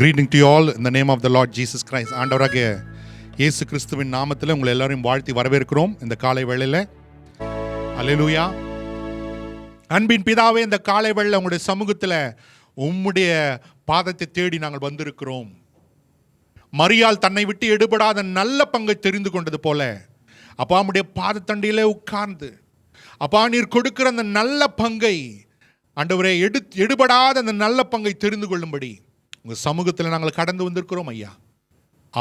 Greeting to you all in the name of the Lord Jesus Christ. ஆண்டவராகிய இயேசு கிறிஸ்துவின் நாமத்தில் உங்களை எல்லாரையும் வாழ்த்தி வரவேற்கிறோம் இந்த காலை வேளையில். அல்லேலூயா. அன்பின் பிதாவே, இந்த காலை வேளையில் உங்களுடைய சமூகத்தில் உம்முடைய பாதத்தை தேடி நாங்கள் வந்திருக்கிறோம். மரியாள் தன்னை விட்டு எடுபடாத நல்ல பங்கை தெரிந்து கொண்டது போல அப்பா உம்முடைய பாதத்தண்டியிலே உட்கார்ந்து அப்பா நீர் கொடுக்கிற அந்த நல்ல பங்கை ஆண்டவரே எடுபடாத அந்த நல்ல பங்கை தெரிந்து கொள்ளும்படி உங்கள் சமூகத்தில் நாங்கள் கடந்து வந்திருக்கிறோம் ஐயா.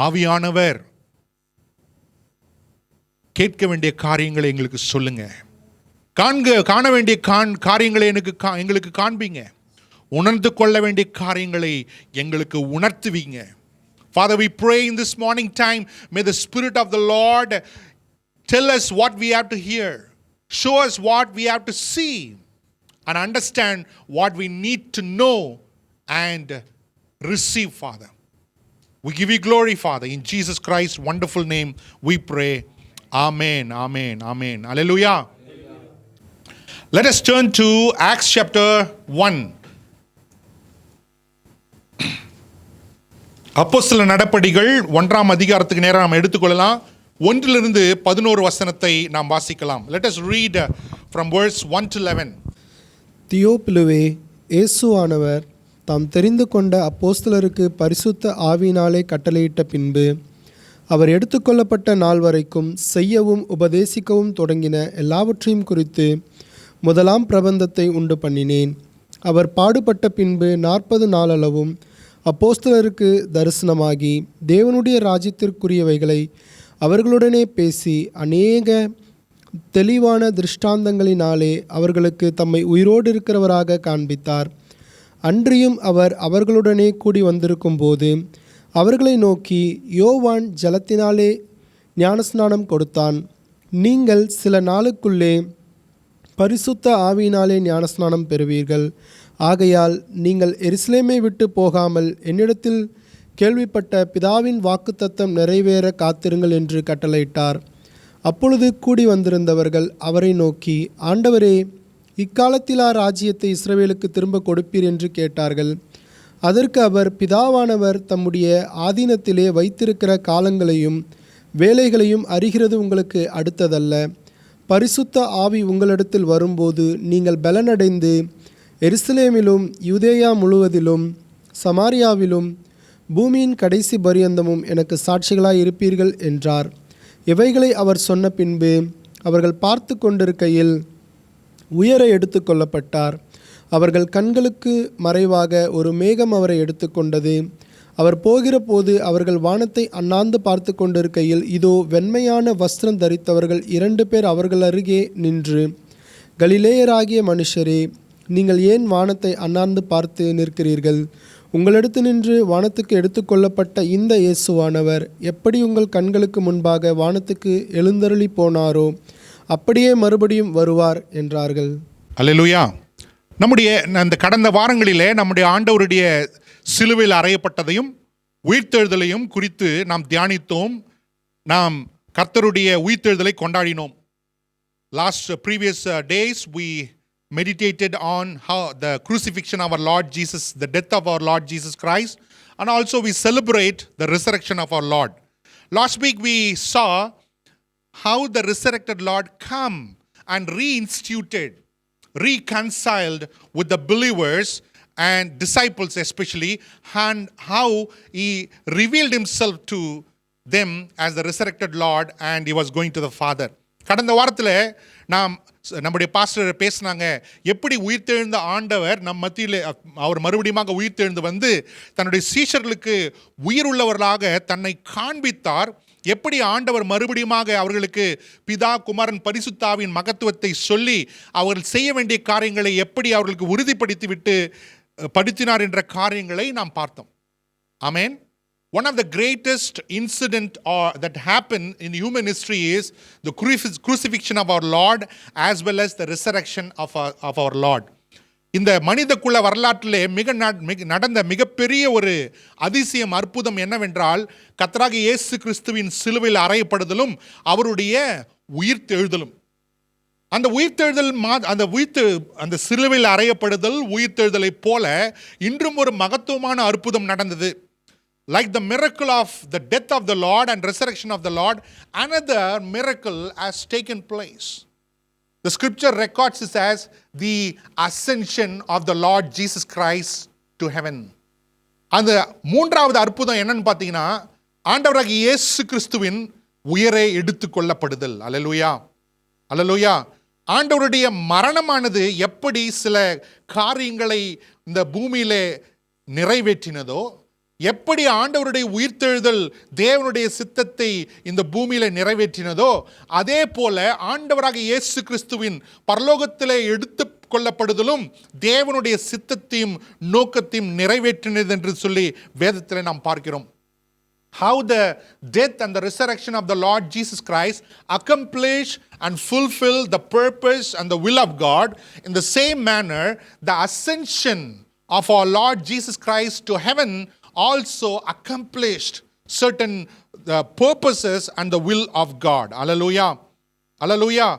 ஆவியானவர் கேட்க வேண்டிய காரியங்களை எங்களுக்கு சொல்லுங்க, காண வேண்டிய காரியங்களை எங்களுக்கு காண்பீங்க, உணர்ந்து கொள்ள வேண்டிய காரியங்களை எங்களுக்கு உணர்த்துவீங்க. Father, we pray in this morning time, may the Spirit of the Lord tell us what we have to hear, show us what we have to see, and understand what we need to know and receive, Father. We give you glory, Father. In Jesus Christ's wonderful name we pray. Amen, amen, amen. Hallelujah. Let us turn to Acts chapter 1. அப்போஸ்தல நடபடிகள் 1ஆம் அதிகாரத்துக்கு நேரா நாம் எடுத்துக்கொள்ளலாம். 1 to 11 வசனத்தை நாம் வாசிக்கலாம். Let us read from verse 1 to 11. தியோப்பிலுவே, இயேசுவானவர் தாம் தெரிந்து கொண்ட அப்போஸ்தலருக்கு பரிசுத்த ஆவியினாலே கட்டளையிட்ட பின்பு அவர் எடுத்துக்கொள்ளப்பட்ட நாள் வரைக்கும் செய்யவும் உபதேசிக்கவும் தொடங்கின எல்லாவற்றையும் குறித்து முதலாம் பிரபந்தத்தை உண்டு பண்ணினேன். அவர் பாடுபட்ட பின்பு 40 நாளளவும் அப்போஸ்தலருக்கு தரிசனமாகி தேவனுடைய ராஜ்யத்திற்குரியவைகளை அவர்களுடனே பேசி அநேக தெளிவான திருஷ்டாந்தங்களினாலே அவர்களுக்கு தம்மை உயிரோடு இருக்கிறவராக காண்பித்தார். அன்றியும் அவர் அவர்களுடனே கூடி வந்திருக்கும் போது அவர்களை நோக்கி, யோவான் ஜலத்தினாலே ஞானஸ்நானம் கொடுத்தான், நீங்கள் சில நாளுக்குள்ளே பரிசுத்த ஆவியினாலே ஞானஸ்நானம் பெறுவீர்கள். ஆகையால் நீங்கள் எருசலேமை விட்டு போகாமல் என்னிடத்தில் கேள்விப்பட்ட பிதாவின் வாக்குத்தத்தம் நிறைவேற காத்திருங்கள் என்று கட்டளையிட்டார். அப்பொழுது கூடி வந்திருந்தவர்கள் அவரை நோக்கி, ஆண்டவரே, இக்காலத்திலா ராஜ்யத்தை இஸ்ரவேலுக்கு திரும்ப கொடுப்பீர் என்று கேட்டார்கள். அதற்கு அவர், பிதாவானவர் தம்முடைய ஆதீனத்திலே வைத்திருக்கிற காலங்களையும் வேலைகளையும் அறிகிறது உங்களுக்கு அடுத்ததல்ல. பரிசுத்த ஆவி உங்களிடத்தில் வரும்போது நீங்கள் பலனடைந்து எருசலேமிலும் யூதேயா முழுவதிலும் சமாரியாவிலும் பூமியின் கடைசி பரியந்தமும் எனக்கு சாட்சிகளாய் இருப்பீர்கள் என்றார். இவைகளை அவர் சொன்ன பின்பு அவர்கள் பார்த்து கொண்டிருக்கையில் உயர எடுத்து கொள்ளப்பட்டார். அவர்கள் கண்களுக்கு மறைவாக ஒரு மேகம் அவரை எடுத்துக்கொண்டது. அவர் போகிற போது அவர்கள் வானத்தை அண்ணாந்து பார்த்து கொண்டிருக்கையில் இதோ வெண்மையான வஸ்திரம் தரித்தவர்கள் 2 பேர் அவர்கள் அருகே நின்று, கலிலேயராகிய மனுஷரே, நீங்கள் ஏன் வானத்தை அண்ணாந்து பார்த்து நிற்கிறீர்கள்? உங்களிடத்து நின்று வானத்துக்கு எடுத்துக்கொள்ளப்பட்ட இந்த இயேசுவானவர் எப்படி உங்கள் கண்களுக்கு முன்பாக வானத்துக்கு எழுந்தருளி போனாரோ அப்படியே மறுபடியும் வருவார் என்றார்கள். அல்லேலூயா. நம்முடைய அந்த கடந்த வாரங்களிலே நம்முடைய ஆண்டவருடைய சிலுவையில் அறையப்பட்டதையும் உயிர்த்தெழுதலையும் குறித்து நாம் தியானித்தோம். நாம் கர்த்தருடைய உயிர்த்தெழுதலை கொண்டாடினோம். previous days we meditated on how the crucifixion of our Lord Jesus, the death of our Lord Jesus Christ, and also we celebrate the resurrection of our Lord. Last week we saw how the resurrected Lord come and reinstituted, reconciled with the believers and disciples especially, and how he revealed himself to them as the resurrected Lord and he was going to the Father. கடந்த வாரத்தில் நம்முடைய pastor பேசினாங்க, எப்படி உயிர்த்தெழுந்த ஆண்டவர் நம் மத்தியில் அவர் மறுபடியும் உயிர்த்தெழுந்து வந்து தன்னுடைய சீஷர்களுக்கு உயிருள்ளவர்களாக தன்னை காண்பித்தார். எப்படி ஆண்டவர் மறுபடியும் அவர்களுக்கு பிதா, குமாரன், பரிசுத்தாவின் மகத்துவத்தை சொல்லி அவர்கள் செய்ய வேண்டிய காரியங்களை எப்படி அவர்களுக்கு உறுதிப்படுத்தி விட்டு படுத்தினார் என்ற காரியங்களை நாம் பார்த்தோம். ஆமென். One of the greatest incident that happened in human history is the crucifixion of our Lord as well as the resurrection of our Lord. இந்த மனித குல வரலாற்றிலே நடந்த மிகப்பெரிய ஒரு அதிசயம், அற்புதம் என்னவென்றால் கர்த்தராகிய இயேசு கிறிஸ்துவின் சிலுவையில் அறையப்படுதலும் அவருடைய உயிர்த்தெழுதலும். அந்த உயிர்த்தெழுதல் அந்த சிலுவையில் அறையப்படுதல் உயிர்த்தெழுதலை போல இன்றும் ஒரு மகத்துவமான அற்புதம் நடந்தது. like the miracle of the death of the Lord and resurrection of the Lord, another miracle has taken place. The scripture records this as the ascension of the Lord Jesus Christ to heaven. அந்த மூன்றாவது அற்புதம் என்னன்னு பார்த்தீங்கன்னா, ஆண்டவராகிய இயேசு கிறிஸ்துவின் உயரே எடுத்துக்கொள்ளப்படுதல். அல்லேலூயா, அல்லேலூயா. ஆண்டவருடைய மரணமானது எப்படி சில காரியங்களை இந்த பூமியிலே நிறைவேற்றினதோ, எப்படி ஆண்டவருடைய உயிர்த்தெழுதல் தேவனுடைய சித்தத்தை இந்த பூமியில நிறைவேற்றினதோ, அதே போல ஆண்டவராகிய இயேசு கிறிஸ்துவின் பரலோகத்திலே எடுத்து கொள்ளப்படுதலும் தேவனுடைய சித்தத்தையும் நோக்கத்தையும் நிறைவேற்றினது என்று சொல்லி வேதத்தில் நாம் பார்க்கிறோம். How the death and the resurrection of the Lord Jesus Christ accomplish and fulfill the purpose and the will of God. In the same manner, the ascension of our Lord Jesus Christ to heaven also accomplished certain purposes and the will of God. Hallelujah. Hallelujah.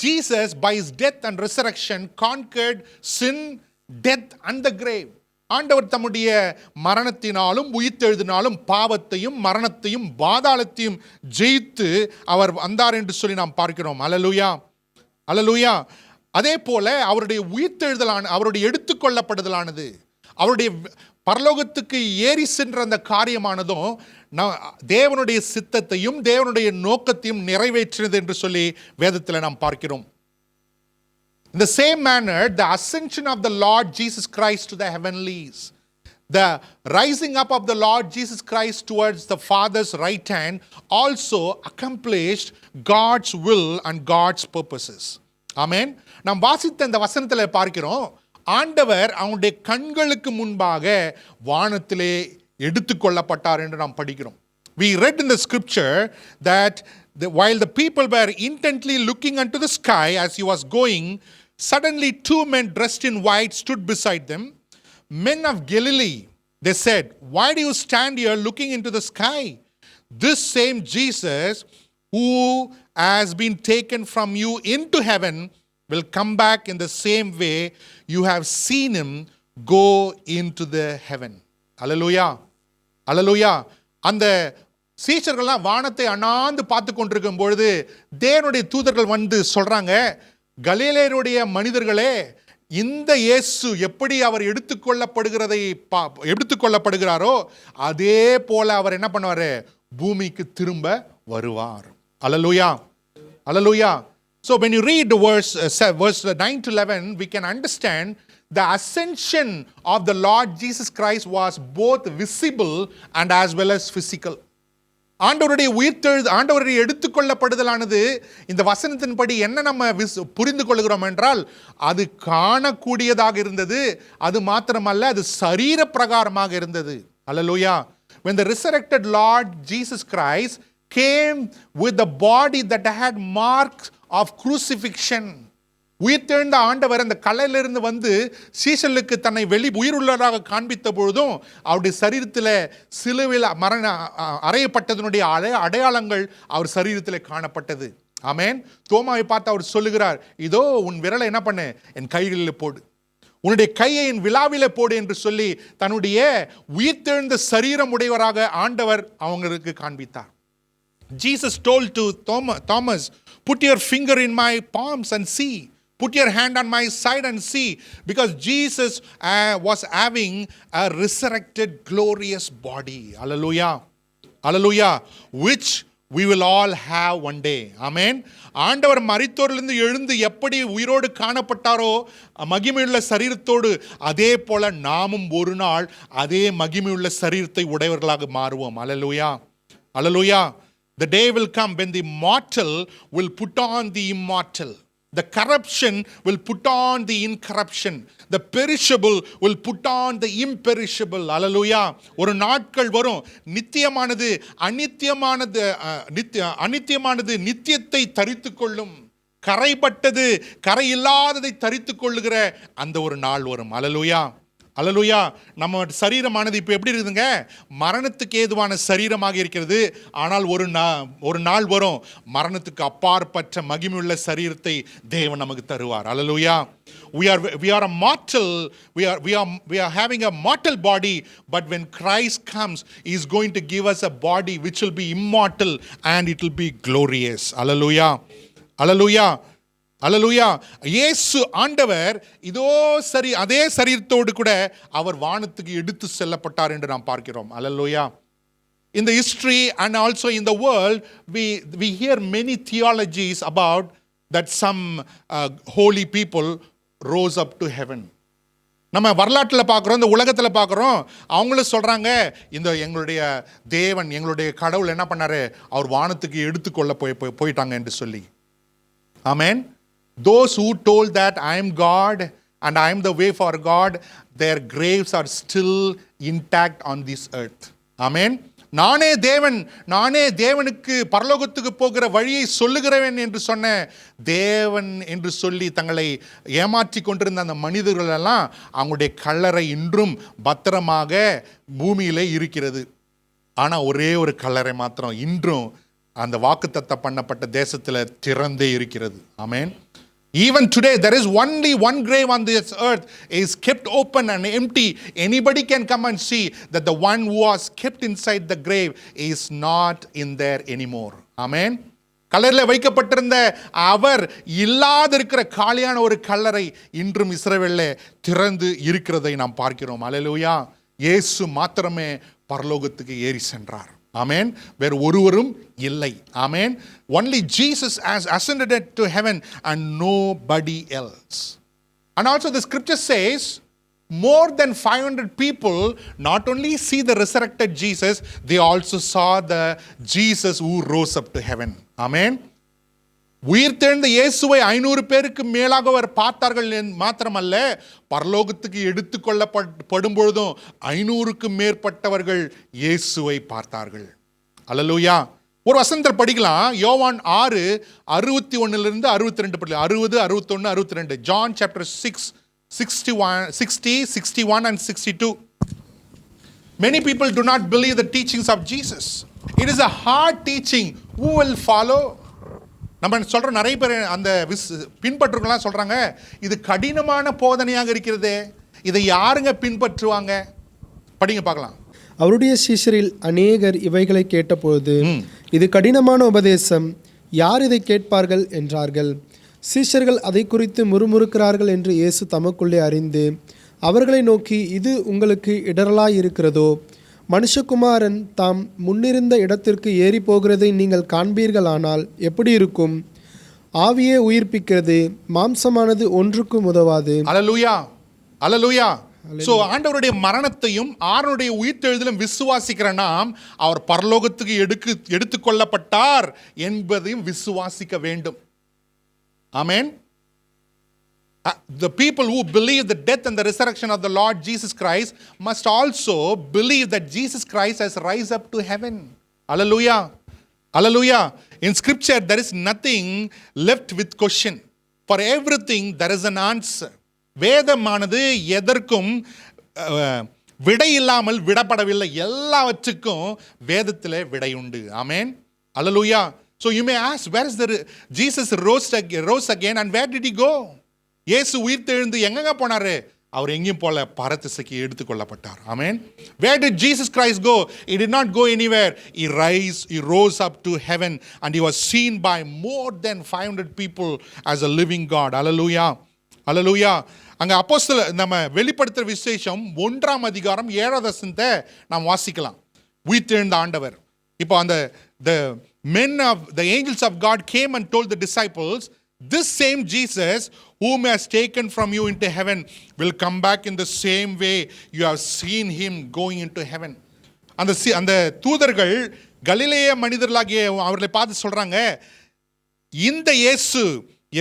Jesus, by his death and resurrection, conquered sin, death and the grave. ஆண்டவர் தம்முடைய மரணத்தினாலும் உயிர்த்தெழுதினாலும் பாவத்தையும் மரணத்தையும் பாதாளத்தையும் ஜெயித்து அவர் வந்தார் என்று சொல்லி நாம் பார்க்கிறோம். அல்லேலூயா, அல்லேலூயா. அதே போல அவருடைய உயிர்த்தெழுதலான, அவருடைய எடுத்துக்கொள்ளப்படுதலானது, அவருடைய பரலோகத்துக்கு ஏறி சென்ற அந்த காரியமானதும் தேவனுடைய சித்தத்தையும் தேவனுடைய நோக்கத்தையும் நிறைவேற்றினது என்று சொல்லி வேதத்தில் நாம் பார்க்கிறோம். In the same manner, the ascension of the Lord Jesus Christ to the heavenlies, the rising up of the Lord Jesus Christ towards the Father's right hand, also accomplished God's will and God's purposes. Amen. நாம் வாசித்த இந்த வசனத்தில் பார்க்கிறோம், ஆண்டவர் அவனுடைய கண்களுக்கு முன்பாக வானத்திலே எடுத்துக்கொள்ளப்பட்டார் என்று நாம் படிக்கிறோம். We read in the scripture that while the people were intently looking unto the sky as he was going, suddenly two men dressed in white stood beside them. Men of Galilee, they said, why do you stand here looking into the sky? This same Jesus who has been taken from you into heaven will come back in the same way you have seen him go into the heaven. Hallelujah. Hallelujah. அந்த சீஷர்கள்லாம் வானத்தை அண்ணாந்து பார்த்து கொண்டிருக்கும் பொழுது தேவனுடைய தூதர்கள் வந்து சொல்றாங்க, கலிலேயருடைய மனிதர்களே, இந்த இயேசு எப்படி அவர் எடுத்துக்கொள்ளப்படுகிறாரோ அதே போல அவர் என்ன பண்ணுவாரு, பூமிக்கு திரும்ப வருவார். அல்லேலூயா, அல்லேலூயா. So when you read the verse 9 to 11, we can understand the ascension of the Lord Jesus Christ was both visible and as well as physical. ஆண்டவருடைய எடுத்துக்கொள்ளப்படுதலானது இந்த வசனத்தின்படி என்ன நம்ம புரிந்து கொள்கிறோம் என்றால், அது காணக்கூடியதாக இருந்தது, அது மாத்திரமல்ல அது சரீர பிரகாரமாக இருந்தது. அல்லேலூயா. When the resurrected Lord Jesus Christ came with the body that had marks of crucifixion, உயிர்த்தெழுந்த ஆண்டவர் அந்த கல்லிலிருந்து வந்து சீஷர்களுக்கு தன்னை உயிருள்ளதாக காண்பித்த பொழுதும் அவருடைய சரீரத்தில் சிலுவையில் அறையப்பட்டதனுடைய அடையாளங்கள் அவர் சரீரத்தில் காணப்பட்டது. ஆமென். தோமாவை பார்த்து அவர் சொல்லுகிறார், இதோ உன் விரலை என்ன பண்ணு, என் கைகளில் போடு, உன்னுடைய கையை என் விழாவிலே போடு என்று சொல்லி தன்னுடைய உயிர்த்தெழுந்த சரீரம் உடையவராக ஆண்டவர் அவங்களுக்கு காண்பித்தார். Jesus told to Thomas, put your finger in my palms and see. Put your hand on my side and see. Because Jesus was having a resurrected glorious body. Hallelujah. Hallelujah. Which we will all have one day. Amen. ஆண்டவர் மரித்தோரிலிருந்து எழுந்து எப்படி உயிரோடு காணப்பட்டாரோ மகிமையுள்ள சரீரத்தோடு, அதே போல நாமும் ஒரு நாள் அதே மகிமையுள்ள சரீரத்தை உடையவர்களாக மாறுவோம். Hallelujah. Hallelujah. The day will come when the mortal will put on the immortal. The corruption will put on the incorruption. The perishable will put on the imperishable. Hallelujah. ஒரு நாட்கள் வரும், நித்தியமானது அநித்தியமானது நித்தியத்தை தரித்துக் கொள்ளும், கரைப்பட்டது கரையில்லாததை தரித்துக் கொள்ளுகிற அந்த ஒரு நாள் வரும். Hallelujah. அல்லேலூயா. நம்ம சரீரமானது இப்போ எப்படி இருக்குதுங்க? மரணத்துக்கு ஏதுவான சரீரமாக இருக்கிறது. ஆனால் ஒரு நாள் வரும், மரணத்துக்கு அப்பாற்பட்ட மகிமையுள்ள சரீரத்தை தேவன் நமக்கு தருவார். அல்லேலூயா. We are a mortal, we are having a mortal body, but when Christ comes, he is going to give us a body which will be immortal and it will be glorious. Hallelujah. Hallelujah. அல்லேலூயா. இயேசு ஆண்டவர் இதோ அதே சரீரத்தோடு கூட அவர் வானத்துக்கு எடுத்து செல்லப்பட்டார் என்று நாம் பார்க்கிறோம். அல்லேலூயா. In the history and also in the world, we hear many theologies about that some holy people rose up to heaven. நம்ம வரலாற்றில் பார்க்குறோம், இந்த உலகத்தில் பார்க்குறோம். அவங்களும் சொல்கிறாங்க, இந்த எங்களுடைய தேவன், எங்களுடைய கடவுள் என்ன பண்ணார், அவர் வானத்துக்கு எடுத்துக்கொள்ள போயிட்டாங்க என்று சொல்லி. ஆமென். Those who told that I am God and I am the way for God, their graves are still intact on this earth. Amen. நானே தேவனுக்கு பரலோகத்துக்கு போகிற வழியை சொல்லுகிறவன் என்று சொன்ன தேவன் என்று சொல்லி தங்களை ஏமாற்றி கொண்டிருந்த அந்த மனிதர்கள் எல்லாம் அவங்களுடைய கல்லறை இன்றும் பத்திரமாக பூமியிலே இருக்கிறது. ஆனால் ஒரே ஒரு கல்லறை மாத்திரம் இன்றும் அந்த வாக்குத்தத்தம் பண்ணப்பட்ட தேசத்தில் திறந்தே இருக்கிறது. ஆமென். Even today, there is only one grave on this earth is kept open and empty. Anybody can come and see that the one who was kept inside the grave is not in there anymore. Amen. கல்லறையில் வைக்கப்பட்டிருந்த அவர் இல்லாத இருக்கிற காலியான ஒரு கல்லறை இன்றும் இஸ்ரவேலில் திறந்து இருக்கிறதை நாம் பார்க்கிறோம். அல்லேலூயா. இயேசு மாத்திரமே பரலோகத்துக்கு ஏறி சென்றார். ஆமென். வேறு ஒருவரும் இல்லை. ஆமென். Only Jesus has ascended to heaven and nobody else. And also the scripture says more than 500 people not only see the resurrected Jesus, they also saw the Jesus who rose up to heaven. Amen. உயிர்த்தெழுந்த இயேசுவை 500 பேருக்கு மேலாக அவர் பார்த்தார்கள் மாத்திரமல்ல, பரலோகத்துக்கு எடுத்துக்கொள்ளப்படும் பொழுதும் 500க்கும் மேற்பட்டவர்கள் இயேசுவை பார்த்தார்கள். அல்லேலூயா. ஒரு வசனத்தில் படிக்கலாம், யோவான் 6:61 62 60, 61, 62. John chapter 6, 60, 61 and 62. Many people do not believe the teachings of Jesus. It is a hard teaching. Who will follow? நம்ம சொல்கிற நிறைய பேர் அந்த பின்பற்றுலாம் சொல்கிறாங்க, இது கடினமான போதனையாக இருக்கிறது, இதை யாருங்க பின்பற்றுவாங்க? படிங்க பார்க்கலாம். அவருடைய சீஷரில் அநேகர் இவைகளை கேட்டபொழுது, இது கடினமான உபதேசம், யார் இதை கேட்பார்கள் என்றார்கள். சீஷர்கள் அதை குறித்து முறுமுறுக்கிறார்கள் என்று இயேசு தமக்குள்ளே அறிந்து அவர்களை நோக்கி, இது உங்களுக்கு இடரலாய் இருக்கிறதோ? மனுஷகுமாரன் தாம் முன்னிருந்த இடத்திற்கு ஏறி போகிறதை நீங்கள் காண்பீர்களானால் எப்படி இருக்கும்? ஆவியே உயிர்ப்பிக்கிறது, மாம்சமானது ஒன்றுக்கும் உதவாது. அல்லேலூயா. அல்லேலூயா. சோ ஆண்டவருடைய மரணத்தையும் ஆரோனுடைய உயிர்த்தெழுதலும் விசுவாசிக்கிற நாம் அவர் பரலோகத்துக்கு எடுத்துக்கொள்ளப்பட்டார் என்பதையும் விசுவாசிக்க வேண்டும். ஆமென். The people who believe the death and the resurrection of the Lord Jesus Christ must also believe that Jesus Christ has rise up to heaven. Hallelujah. Hallelujah. In scripture there is nothing left with question. For everything there is an answer. வேதமானது எதற்கும் விடை இல்லாமல் விடப்படவில்லை. எல்லாவற்றுக்கும் வேதத்தில் விடை உண்டு. ஆமென். Hallelujah. So you may ask, where is Jesus rose again and where did he go? இயேசு உயிர்த்தெழுந்து எங்கங்க போனாரு? அவர் எங்கேயும் போல பரத்திசைக்கு எடுத்துக்கொள்ளப்பட்டார். ஆமென். Where did Jesus Christ go? He did not go anywhere. He rose up to heaven and he was seen by more than 500 people as a living God. Hallelujah. Hallelujah. அங்க அப்போஸ்தலர் நம்ம வெளிப்படுத்துற விசேஷம் 1ஆம் அதிகாரம் 7வது வசனத்தை நாம் வாசிக்கலாம். உயிர்த்தெழுந்த ஆண்டவர். இப்போ அந்த the angels of God came and told the disciples, this same Jesus whom has taken from you into heaven will come back in the same way you have seen him going into heaven. அந்த தூதர்கள் கலிலேய மனிதர்களாகிய அவர்களை பார்த்து சொல்றாங்க, இந்த இயேசு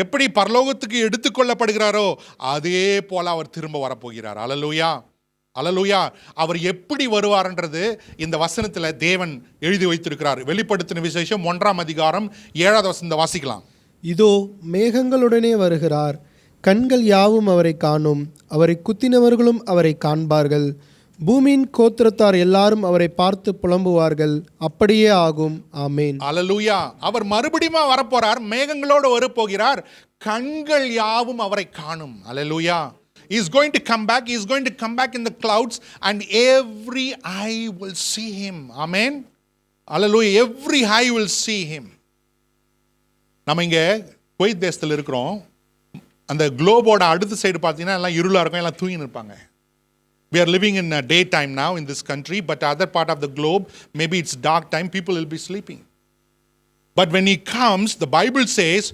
எப்படி பரலோகத்துக்கு எடுத்துக்கொள்ளப்படுகிறாரோ அதே போல அவர் திரும்ப வரப்போகிறார். அல்லேலூயா. அல்லேலூயா. அவர் எப்படி வருவார்ன்றது இந்த வசனத்தில் தேவன் எழுதி வைத்திருக்கிறார். வெளிப்படுத்தின விசேஷம் 1ஆம் அதிகாரம் 7வது வசனத்தை வாசிக்கலாம். இதோ மேகங்களுடனே வருகிறார், கண்கள் யாவும் அவரை காணும், அவரை குத்தினவர்களும் அவரை காண்பார்கள். பூமியின் கோத்திரத்தார் எல்லாரும் அவரை பார்த்து புலம்புவார்கள். அப்படியே ஆகும். ஆமேன். அல்லேலூயா. அவர் மறுபடியும் வரப்போறார், மேகங்களோடு வரப்போகிறார், கண்கள் யாவும் அவரை காணும். அல்லேலூயா. He is going to come back. He is going to come back in the clouds and every eye will see him. Amen. Hallelujah. Every eye will see him. நம்ம இங்க குவைத் தேசத்தில் இருக்கிறோம். அந்த குளோபோட அடுத்த சைடு பார்த்தீங்கன்னா எல்லாம் இருளா இருக்கும், எல்லாம் தூங்கி இருப்பாங்க. We are living in a daytime now in this country, but other part of the globe, maybe it's dark time, people will be sleeping. But when he comes, the Bible says,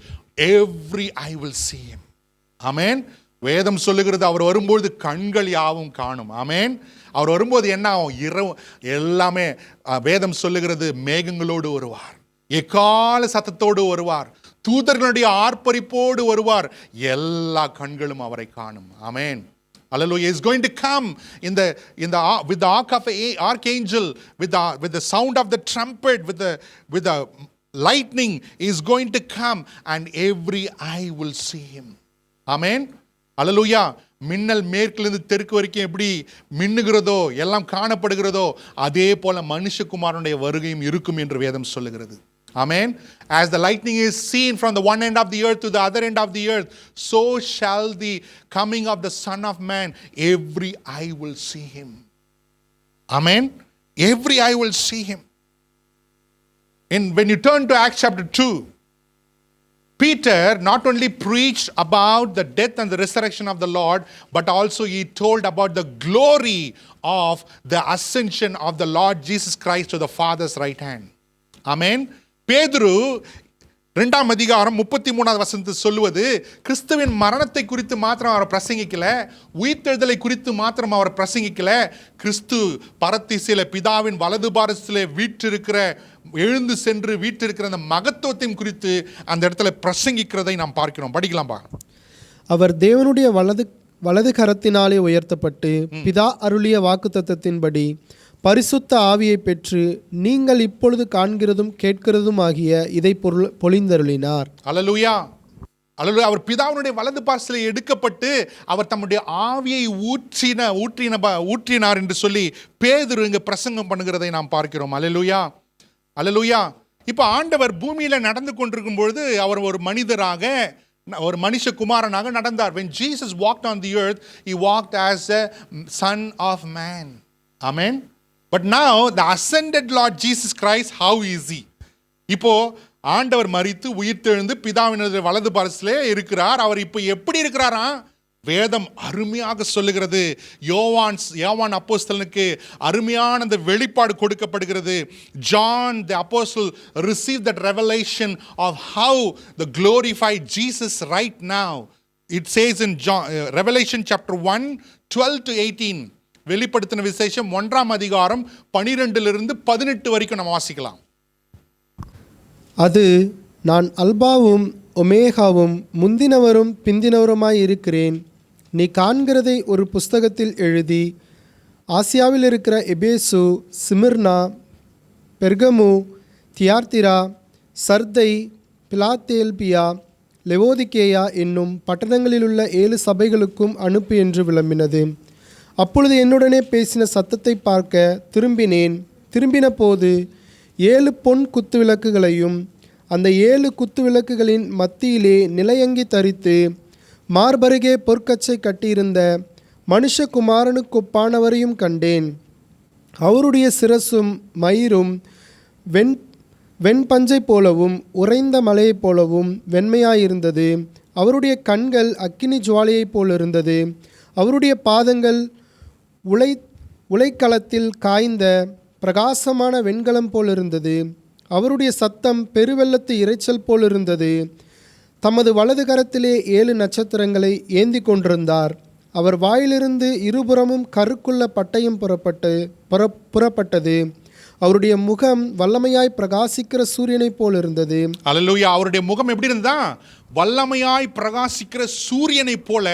every eye will see him. Amen. வேதம் சொல்லுகிறது அவர் வரும்போது கண்கள் யாவும் காணும். ஆமென். அவர் வரும்போது என்ன ஆகும்? இரவு எல்லாமே வேதம் சொல்லுகிறது மேகங்களோடு வருவார், எக்கால சத்தத்தோடு வருவார், தூதர்களுடைய ஆர்ப்பரிப்போடு வருவார், எல்லா கண்களும் அவரை காணும். ஆமென். Hallelujah. He is going to come with the ark of archangel, with the sound of the trumpet, with the lightning. He is going to come and every eye will see him. Amen. அல்லேலூயா. மின்னல் மேற்கிலிருந்து தெற்கு வரைக்கும் எப்படி மின்னுகிறதோ எல்லாம் காணப்படுகிறதோ அதே போல மனுஷகுமாரனுடைய வருகையும் இருக்கும் என்று வேதம் சொல்லுகிறது. Amen. As the lightning is seen from the one end of the earth to the other end of the earth, so shall the coming of the Son of Man. Every eye will see him. Amen. Every eye will see him. And when you turn to Acts chapter 2, Peter not only preached about the death and the resurrection of the Lord, but also he told about the glory of the ascension of the Lord Jesus Christ to the Father's right hand. Amen. பேதுரு 2ஆம் அதிகாரம் 33வது வசனத்தில் சொல்லுவது, கிறிஸ்துவின் மரணத்தை குறித்து மாத்திரம் அவர் பிரசங்கிக்கல, உயிர்த்தெழுதலை குறித்து மாத்திரம் அவர் பிரசங்கிக்கல, கிறிஸ்து பரத்திசில பிதாவின் வலது பாரத்திலே வீற்றிருக்கிற, எழுந்து சென்று வீற்றிருக்கிற அந்த மகத்துவத்தின் குறித்து அந்த இடத்துல பிரசங்கிக்கிறதை நாம் பார்க்கிறோம். படிக்கலாம்பா. அவர் தேவனுடைய வலது கரத்தினாலே உயர்த்தப்பட்டு பிதா அருளிய வாக்குத்தத்தத்தின்படி பரிசுத்த ஆவியை பெற்று நீங்கள் இப்பொழுது காண்கிறதும் கேட்கிறதும் ஆகிய இதை பொழிந்தருளினார். அல்லேலூயா. அல்லேலூயா. அவர் பிதாவினுடைய வலது பார்சலை எடுக்கப்பட்டு அவர் தம்முடைய ஆவியை ஊற்றினார் என்று சொல்லி பேதுரு இங்க பிரசங்கம் பண்ணுகிறதை நாம் பார்க்கிறோம். அல்லேலூயா. அல்லேலூயா. இப்போ ஆண்டவர் பூமியில நடந்து கொண்டிருக்கும் பொழுது அவர் ஒரு மனிதராக, ஒரு மனுஷகுமாரனாக நடந்தார். When Jesus walked on the earth, he walked as a son of man. Amen. But now the ascended Lord Jesus Christ, how is he? இப்போ ஆண்டவர் மரித்து உயிர்த்தெழுந்து பிதாவினுடைய வலது பார்சலே இருக்கிறார். அவர் இப்போ எப்படி இருக்கிறாரா? வேதம் அருமையாக சொல்லுகிறது. யோவான் அப்போஸ்தலனுக்கு அருமையான அந்த வெளிப்பாடு கொடுக்கப்படுகிறது. John the apostle received that revelation of how the glorified Jesus right now. It says in Revelation chapter 1, 12 to 18. வெளிப்படுத்தின விசேஷம் 1ஆம் அதிகாரம் 12லிருந்து 18 வரைக்கும் நம்ம வாசிக்கலாம். அது, நான் அல்பாவும் ஒமேகாவும் முந்தினவரும் பிந்தினவருமாய் இருக்கிறேன். நீ காண்கிறதை ஒரு புஸ்தகத்தில் எழுதி ஆசியாவில் இருக்கிற எபேசு, சிமிர்னா, பெர்கமு, தியார்த்திரா, சர்தை, பிலாத்தேல்பியா, லெவோதிக்கேயா என்னும் பட்டணங்களிலுள்ள 7 சபைகளுக்கும் அனுப்பு என்று விளம்பினது. அப்பொழுது என்னுடனே பேசின சத்தத்தை பார்க்க திரும்பின போது 7 பொன் குத்துவிளக்குகளையும் அந்த 7 குத்துவிளக்குகளின் மத்தியிலே நிலையங்கி தரித்து மார்பருகே பொற்கச்சை கட்டியிருந்த மனுஷகுமாரனுக்கொப்பானவரையும் கண்டேன். அவருடைய சிரசும் மயிரும் வெண்பஞ்சை போலவும் உறைந்த மலையைப் போலவும் வெண்மையாயிருந்தது. அவருடைய கண்கள் அக்கினி ஜுவாலையைப் போலிருந்தது. அவருடைய பாதங்கள் உலைக்களத்தில் காய்ந்த பிரகாசமான வெண்கலம் போலிருந்தது. அவருடைய சத்தம் பெருவெள்ளத்து இரைச்சல் போலிருந்தது. தமது வலது கரத்திலே 7 நட்சத்திரங்களை ஏந்தி கொண்டிருந்தார். அவர் வாயிலிருந்து இருபுறமும் கருக்குள்ள பட்டயம் புறப்பட்டது. அவருடைய முகம் வல்லமையாய் பிரகாசிக்கிற சூரியனைப் போல் இருந்தது. அல்லேலூயா. அவருடைய முகம் எப்படி இருந்தா? வல்லமையாய் பிரகாசிக்கிற சூரியனைப் போல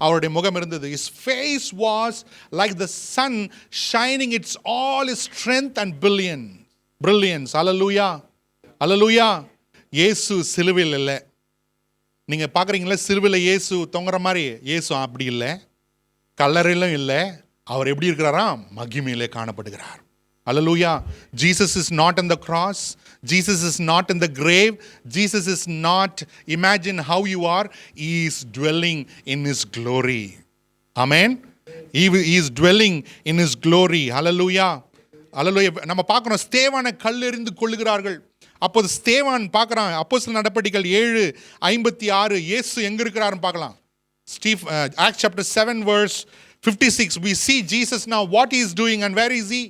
அவருடைய முகம் இருந்தது. His face was like the sun shining its all its strength and brilliance. அல்லேலூயா. அல்லேலூயா. இயேசு சிலுவையில் இல்லை. நீங்க பார்க்குறீங்களா? சிலுவையில் இயேசு தொங்குற மாதிரி. இயேசு அப்படி இல்லை. கல்லறையிலும் இல்லை, அவர் எப்படி இருக்கிறாராம்? மகிமையிலே காணப்படுகிறார். Hallelujah. Jesus is not on the cross. Jesus is not in the grave. Jesus is not, imagine how you are. He is dwelling in his glory. Amen. He is dwelling in his glory. Hallelujah. Hallelujah. நம்ம பார்க்கிறோம், ஸ்தேவானை கல்லெறிந்து கொள்ளுகிறார்கள். அப்போது ஸ்தேவான் பார்க்குறான், அப்போஸ்தலர் நடபடிகள் 7:56, இயேசு எங்க இருக்கிறாருன்னு பார்க்கலாம். Acts chapter 7 verse 56, we see Jesus now, what he is doing and where is he?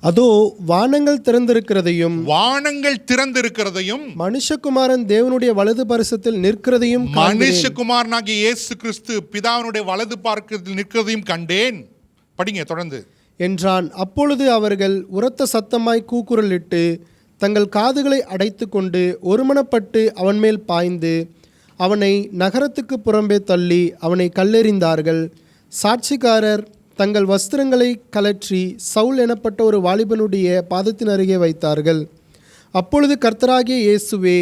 அதோ வானங்கள் திறந்திருக்கிறதையும் மனுஷகுமாரன் தேவனுடைய வலது பரிசத்தில் நிற்கிறதையும் மனுஷகுமாரனாகிய இயேசு கிறிஸ்து பிதாவினுடைய வலது பார்க்கத்தில் நிற்கிறதையும் கண்டேன். படிங்க தொடர்ந்து என்றான். அப்பொழுது அவர்கள் உரத்த சத்தமாய் கூக்குரலிட்டு தங்கள் காதுகளை அடைத்து கொண்டு ஒருமனப்பட்டு அவன் மேல் பாய்ந்து அவனை நகரத்துக்கு புறம்பே தள்ளி அவனை கல்லெறிந்தார்கள். சாட்சிக்காரர் தங்கள் வஸ்திரங்களை கலற்றி சவுல் எனப்பட்ட ஒரு வாலிபனுடைய பாதத்தின் அருகே வைத்தார்கள். அப்பொழுது கர்த்தராகிய இயேசுவே,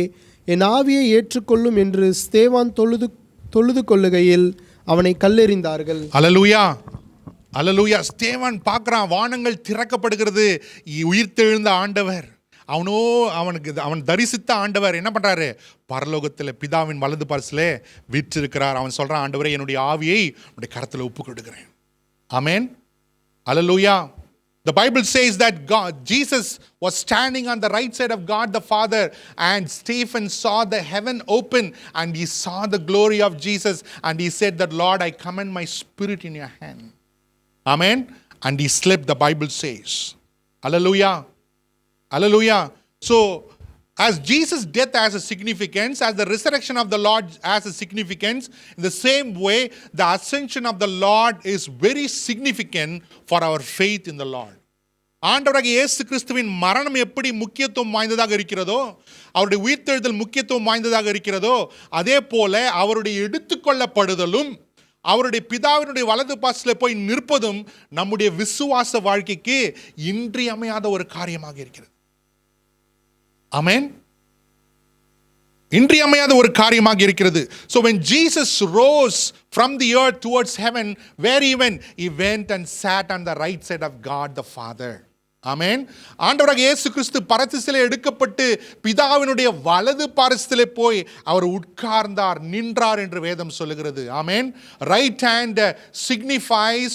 என் ஆவியை ஏற்றுக்கொள்ளும் என்று ஸ்தேவான் தொழுது கொள்ளுகையில் அவனை கல்லெறிந்தார்கள். அல்லேலூயா, அல்லேலூயா. ஸ்தேவான் பார்க்குறான், வானங்கள் திறக்கப்படுகிறது, உயிர்த்தெழுந்த ஆண்டவர், அவன் தரிசித்த ஆண்டவர் என்ன பண்றாரு? பரலோகத்தில் பிதாவின் வலது பரிசிலே வீற்றிருக்கிறார். அவன் சொல்றான், ஆண்டவரே, என்னுடைய ஆவியை உடைய கரத்தில் ஒப்பு கொடுக்கிறேன். Amen. Hallelujah. The Bible says that Jesus was standing on the right side of God the Father, and Stephen saw the heaven open and he saw the glory of Jesus, and he said that, Lord, I commend my spirit in your hand. Amen. And he slept, the Bible says. Hallelujah. Hallelujah. So as Jesus' death has a significance, as the resurrection of the Lord has a significance, in the same way, the ascension of the Lord is very significant for our faith in the Lord. ஆண்டவராகிய இயேசு கிறிஸ்துவின் மரணம் எப்படி முக்கியத்துவம் வாய்ந்ததாக இருக்கிறதோ, அவருடைய உயிர்த்தெழுதல் முக்கியத்துவம் வாய்ந்ததாக இருக்கிறதோ, அதே போல அவருடைய எடுத்துக்கொள்ளப்படுதலும் அவருடைய பிதாவினுடைய வலது பாசத்தில் போய் நிற்பதும் நம்முடைய விசுவாச வாழ்க்கைக்கு இன்றியமையாத ஒரு காரியமாக இருக்கிறது. Amen. இன்றியமையாத ஒரு காரியமாக இருக்கிறது. So when Jesus rose from the earth towards heaven, where he went? He went and sat on the right side of God the Father. Amen. ஆண்டவராகிய இயேசு கிறிஸ்து பரத்திசிலே எடுக்கப்பட்டு பிதாவினுடைய வலது பாரிசத்திலே போய் அவர் உட்கார்ந்தார், நின்றார் என்று வேதம் சொல்லுகிறது. Amen. Right hand signifies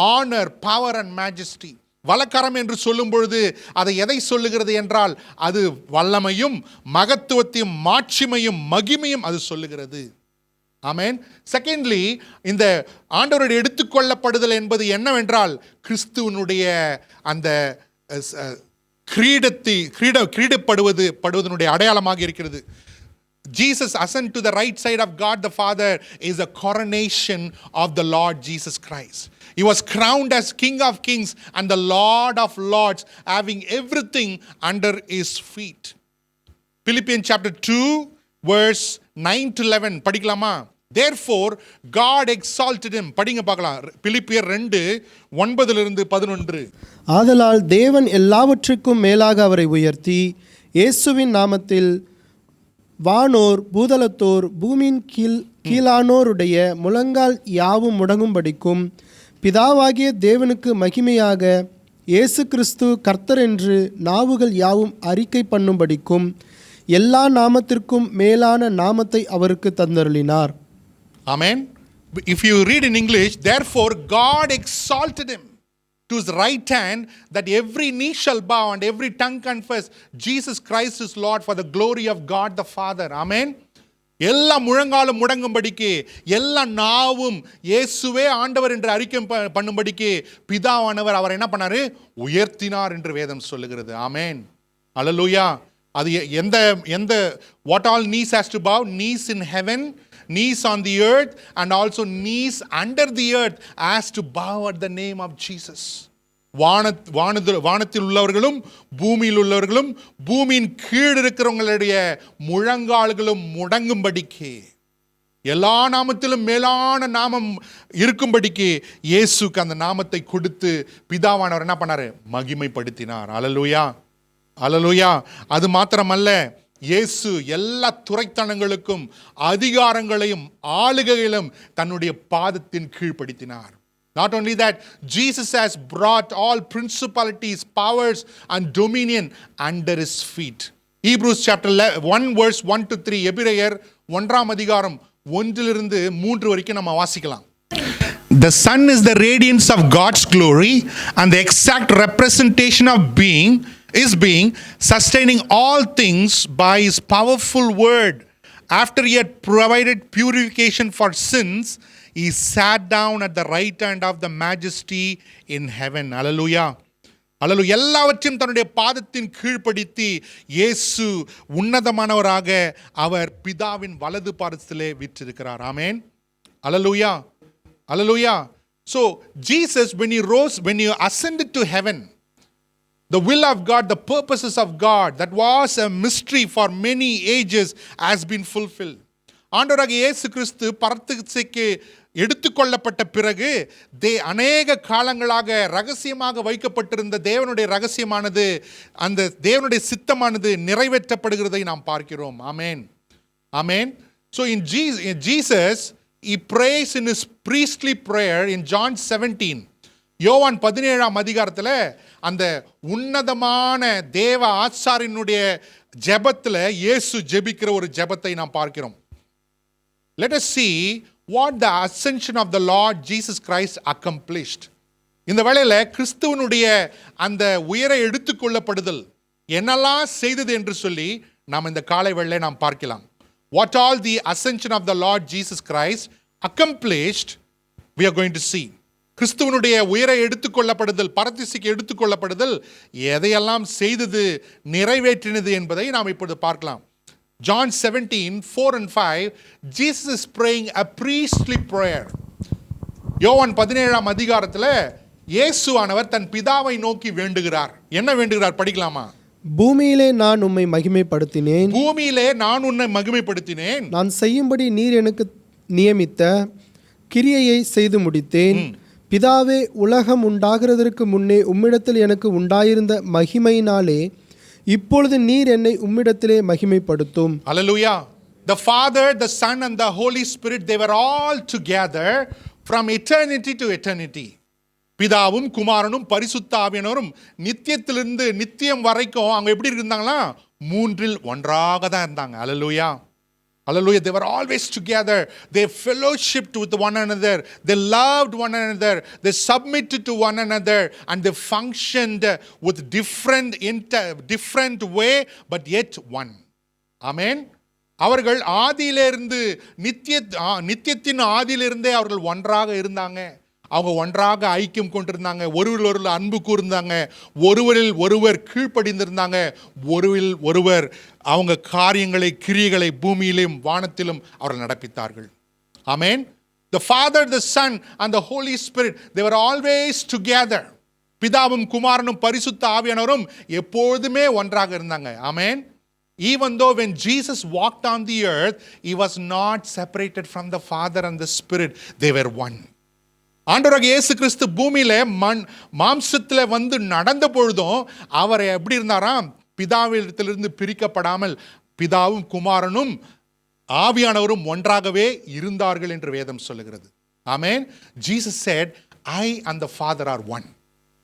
honor, power and majesty. வலக்கரம் என்று சொல்லும் பொழுது அதை எதை சொல்லுகிறது என்றால், அது வல்லமையும் மகத்துவத்தையும் மாட்சிமையும் மகிமையும் அது சொல்லுகிறது. ஆமென். செகண்ட்லி, இந்த ஆண்டவருடைய எடுத்துக்கொள்ளப்படுதல் என்பது என்னவென்றால், கிறிஸ்துவனுடைய அந்த கிரீடப்படுவதனுடைய அடையாளமாக இருக்கிறது. Jesus ascend to the right side of God the Father is a coronation of the Lord Jesus Christ. He was crowned as King of Kings and the Lord of Lords, having everything under his feet. Philippians chapter 2 verse 9 to 11 படிக்கலாமா? Therefore God exalted him. படிங்க பார்க்கலாம். பிலிப்பியர் 2:9-11. ஆதலால் தேவன் எல்லாவற்றுக்கும் மேலாக அவரை உயர்த்தி இயேசுவின் நாமத்தில் வானோர் பூதலத்தோர் பூமியின் கீழானோருடைய முழங்கால் யாவும் முடங்கும்படிக்கும் பிதாவாகிய தேவனுக்கு மகிமையாக இயேசு கிறிஸ்து கர்த்தர் என்று நாவுகள் யாவும் அறிக்கை பண்ணும்படிக்கும் எல்லா நாமத்திற்கும் மேலான நாமத்தை அவருக்கு தந்தருளினார். Amen. If you read in English, therefore God exalted him to his right hand, that every knee shall bow and every tongue confess Jesus Christ is Lord, for the glory of God the Father. Amen. எல்லா முழங்காலும் முடங்கும்படிக்கு, எல்லா நாவும் இயேசுவே ஆண்டவர் என்று அறிக்கை பண்ணும்படிக்கு பிதாவானவர் அவர் என்ன பண்ணாரு? உயர்த்தினார் என்று வேதம் சொல்லுகிறது. ஆமென். அல்லேலூயா. அது எந்த what all knees has to bow? Knees in heaven, knees on the earth, and also knees under the earth has to bow at the name of Jesus. வானத்தில் உள்ளவர்களும் பூமியில் உள்ளவர்களும் பூமியின் கீழ் இருக்கிறவங்களுடைய முழங்கால்களும் முடங்கும்படிக்கு, எல்லா நாமத்திலும் மேலான நாமம் இருக்கும்படிக்கு இயேசுக்கு அந்த நாமத்தை கொடுத்து பிதாவானவர் என்ன பண்ணாரு? மகிமைப்படுத்தினார். அல்லேலூயா, அல்லேலூயா. அது மாத்திரமல்ல, இயேசு எல்லா துரைத்தனங்களுக்கும் அதிகாரங்களையும் ஆளுகைகளும் தன்னுடைய பாதத்தின் கீழ்ப்படுத்தினார். Not only that, Jesus has brought all principalities, powers and dominion under his feet. Hebrews chapter 1 verse 1 to 3, எபிரேயர் 1ஆம் அதிகாரம் 1லிருந்து 3 வரைக்கும் நம்ம வாசிக்கலாம். The Son is the radiance of God's glory and the exact representation of being, sustaining all things by his powerful word. After he had provided purification for sins, he sat down at the right hand of the majesty in heaven. Hallelujah. Hallelujah. எல்லாவற்றையும் தன்னுடைய பாதத்தின் கீழ்ப்படுத்தி இயேசு உன்னதமானவராக அவர் பிதாவின் வலது பாதத்திலே வீற்றிருக்கிறார். ஆமென். Hallelujah. Hallelujah. So Jesus, when he ascended to heaven, the will of God, the purposes of God, that was a mystery for many ages, has been fulfilled. ஆண்டவராகிய இயேசு கிறிஸ்து பரத்துக்கு எடுத்துக்கொள்ளப்பட்ட பிறகு அநேக காலங்களாக ரகசியமாக வைக்கப்பட்டிருந்த தேவனுடைய ரகசியமானது, அந்த தேவனுடைய சித்தமானது நிறைவேற்றப்படுகிறதை நாம் பார்க்கிறோம். ஆமென். ஆமென். So in Jesus, he prays in his priestly prayer in John 17. யோவான் 17ஆம் அதிகாரத்தில் அந்த உன்னதமான தேவ ஆசாரியனுடைய ஜெபத்தில் இயேசு ஜெபிக்கிற ஒரு ஜெபத்தை நாம் பார்க்கிறோம். Let us see what the ascension of the Lord Jesus Christ accomplished. இந்த வேளையில் கிறிஸ்துவனுடைய அந்த உயர எடுத்துக்கொள்ளப்படுதல் என்னெல்லாம் செய்தது என்று சொல்லி நாம் இந்த காலை வேளையிலே நாம் பார்க்கலாம். What all the ascension of the Lord Jesus Christ accomplished, we are going to see. கிறிஸ்துவனுடைய உயர எடுத்துக்கொள்ளப்படுதல், பரத்திசிக்கு எடுத்துக்கொள்ளப்படுதல் எதையெல்லாம் செய்தது, நிறைவேற்றினது என்பதை நாம் இப்பொழுது பார்க்கலாம். John 17, 4 and 5, Jesus is praying a priestly prayer. யோவான் 17ஆம் அதிகாரத்தில் இயேசுவானவர் தன் பிதாவை நோக்கி வேண்டுகிறார். என்ன வேண்டுகிறார் படிக்கலாமா? பூமியிலே நான் உம்மை மகிமைப்படுத்தினேன். பூமியிலே நான் உன்னை மகிமைப்படுத்தினேன். நான் செய்யும்படி நீர் எனக்கு நியமித்த கிரியையை செய்து முடித்தேன். பிதாவே, உலகம் உண்டாகிறதற்கு முன்னே உம்மிடத்தில் எனக்கு உண்டாயிருந்த மகிமையினாலே இப்பொழுது நீர் என்னை உம்மிடத்திலே மகிமைப்படுத்தும். Hallelujah. The Father, the Son and the Holy Spirit, they were all together from eternity to eternity. பிதாவும் குமாரனும் பரிசுத்த ஆவியானவரும் நித்தியத்திலிருந்து நித்தியம் வரைக்கும் அவங்க எப்படி இருந்தாங்களா? மூன்றில் ஒன்றாக தான் இருந்தாங்க. Hallelujah. Hallelujah. They were always together. They fellowshipped with one another. They loved one another. They submitted to one another. And they functioned with different way, but yet one. Amen. அவர்கள் ஆதியிலிருந்து நித்தியத்தின் ஆதியிலிருந்தே அவர்கள் ஒன்றாக இருந்தாங்க. அவங்க ஒன்றாக ஐக்கியம் கொண்டிருந்தாங்க, ஒருவரில் ஒருவர் அன்பு கூர்ந்தாங்க, ஒருவரில் ஒருவர் கீழ்ப்படிந்திருந்தாங்க, ஒருவரில் ஒருவர் அவங்க காரியங்களை கிரியைகளை பூமியிலும் வானத்திலும் அவர்கள் நடப்பித்தார்கள். ஆமென். The Father, the Son and the Holy Spirit, they were always together. பிதாவும் குமாரனும் பரிசுத்த ஆவியானவரும் எப்பொழுதுமே ஒன்றாக இருந்தாங்க. ஆமென். Even though when Jesus walked on the earth, he was not separated from the Father and the Spirit. They were one. ஆண்டவராகிய இயேசு கிறிஸ்து பூமியில மாம்சத்தில் வந்து நடந்த பொழுதும் அவர் எப்படி இருந்தாராம்? பிதாவிடத்திலிருந்து பிரிக்கப்படாமல் பிதாவும் குமாரனும் ஆவியானவரும் ஒன்றாகவே இருந்தார்கள் என்று வேதம் சொல்லுகிறது. ஆமென். Jesus said, I and the Father are one.